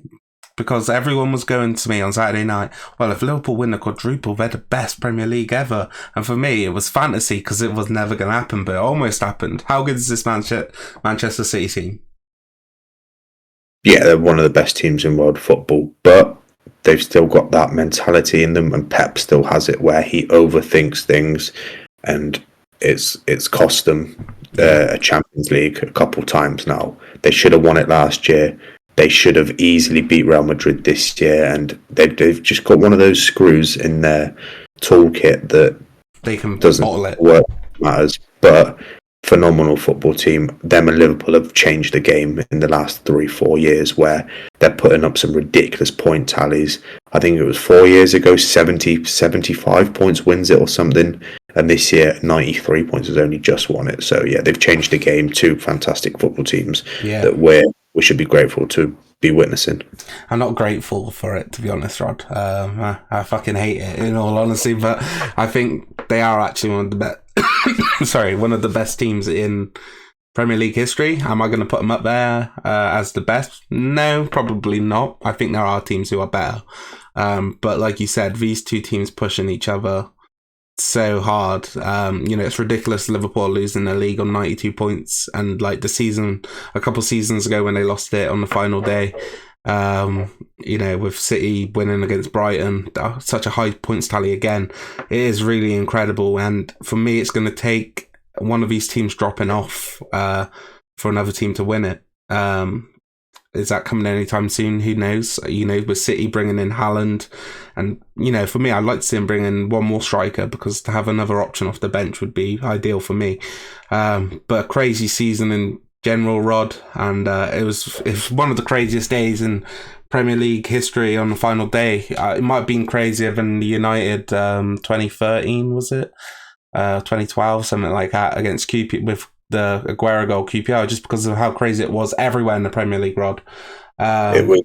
Because everyone was going to me on Saturday night, well, if Liverpool win the quadruple, they're the best Premier League ever. And for me, it was fantasy because it was never going to happen, but it almost happened. How good is this Manchester City team? Yeah, they're one of the best teams in world football, but they've still got that mentality in them, and Pep still has it where he overthinks things, and it's cost them a Champions League a couple times now. They should have won it last year. They should have easily beat Real Madrid this year, and they've just got one of those screws in their toolkit that they can doesn't work matters. But phenomenal football team. Them and Liverpool have changed the game in the last 3-4 years, where they're putting up some ridiculous point tallies. I think it was 4 years ago, 75 points wins it or something, and this year 93 points has only just won it. So yeah, they've changed the game. Two fantastic football teams that we're we should be grateful to be witnessing. I'm not grateful for it, to be honest, Rod. I fucking hate it, in all honesty, but I think they are actually one of the best. One of the best teams in Premier League history. Am I going to put them up there as the best? No, probably not. I think there are teams who are better. But like you said, these two teams pushing each other so hard. It's ridiculous Liverpool losing the league on 92 points, and like a couple seasons ago when they lost it on the final day, with City winning against Brighton, such a high points tally again. It is really incredible, and for me it's going to take one of these teams dropping off for another team to win it. Is that coming anytime soon? Who knows? With City bringing in Haaland, and for me, I'd like to see him bring in one more striker, because to have another option off the bench would be ideal for me. But a crazy season in general, Rod, and it was one of the craziest days in Premier League history on the final day. It might have been crazier than the United 2013, was it? 2012, something like that, against QP with the Aguero goal QPR, just because of how crazy it was everywhere in the Premier League, Rod. It was,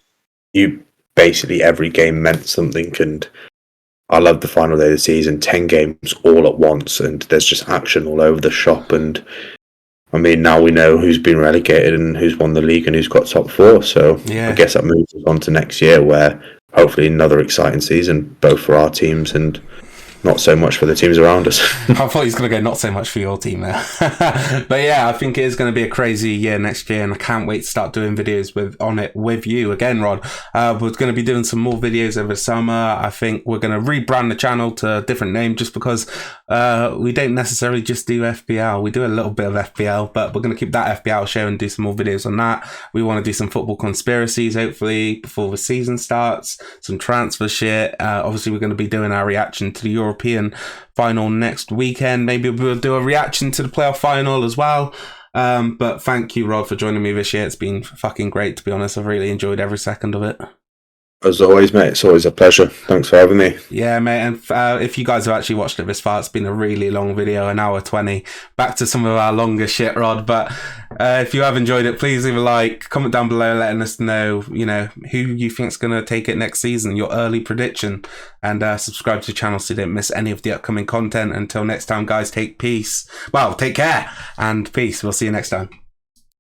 basically every game meant something, and I love the final day of the season, 10 games all at once, and there's just action all over the shop. And I mean, now we know who's been relegated and who's won the league and who's got top four, so yeah. I guess that moves us on to next year, where hopefully another exciting season, both for our teams and not so much for the teams around us. I thought he was going to go not so much for your team there. But yeah, I think it is going to be a crazy year next year, and I can't wait to start doing videos on it with you again, Rod. We're going to be doing some more videos over summer. I think we're going to rebrand the channel to a different name, just because we don't necessarily just do FPL. We do a little bit of FPL, but we're going to keep that FPL show and do some more videos on that. We want to do some football conspiracies, hopefully, before the season starts, some transfer shit. Obviously, we're going to be doing our reaction to the European final next weekend. Maybe we'll do a reaction to the playoff final as well. But thank you, Rod, for joining me this year. It's been fucking great, to be honest. I've really enjoyed every second of it. As always, mate, it's always a pleasure. Thanks for having me. Yeah, mate, and if you guys have actually watched it this far, it's been a really long video, an hour 20. Back to some of our longer shit, Rod, but if you have enjoyed it, please leave a like, comment down below letting us know, who you think's going to take it next season, your early prediction, and subscribe to the channel so you don't miss any of the upcoming content. Until next time, guys, take care, and peace. We'll see you next time.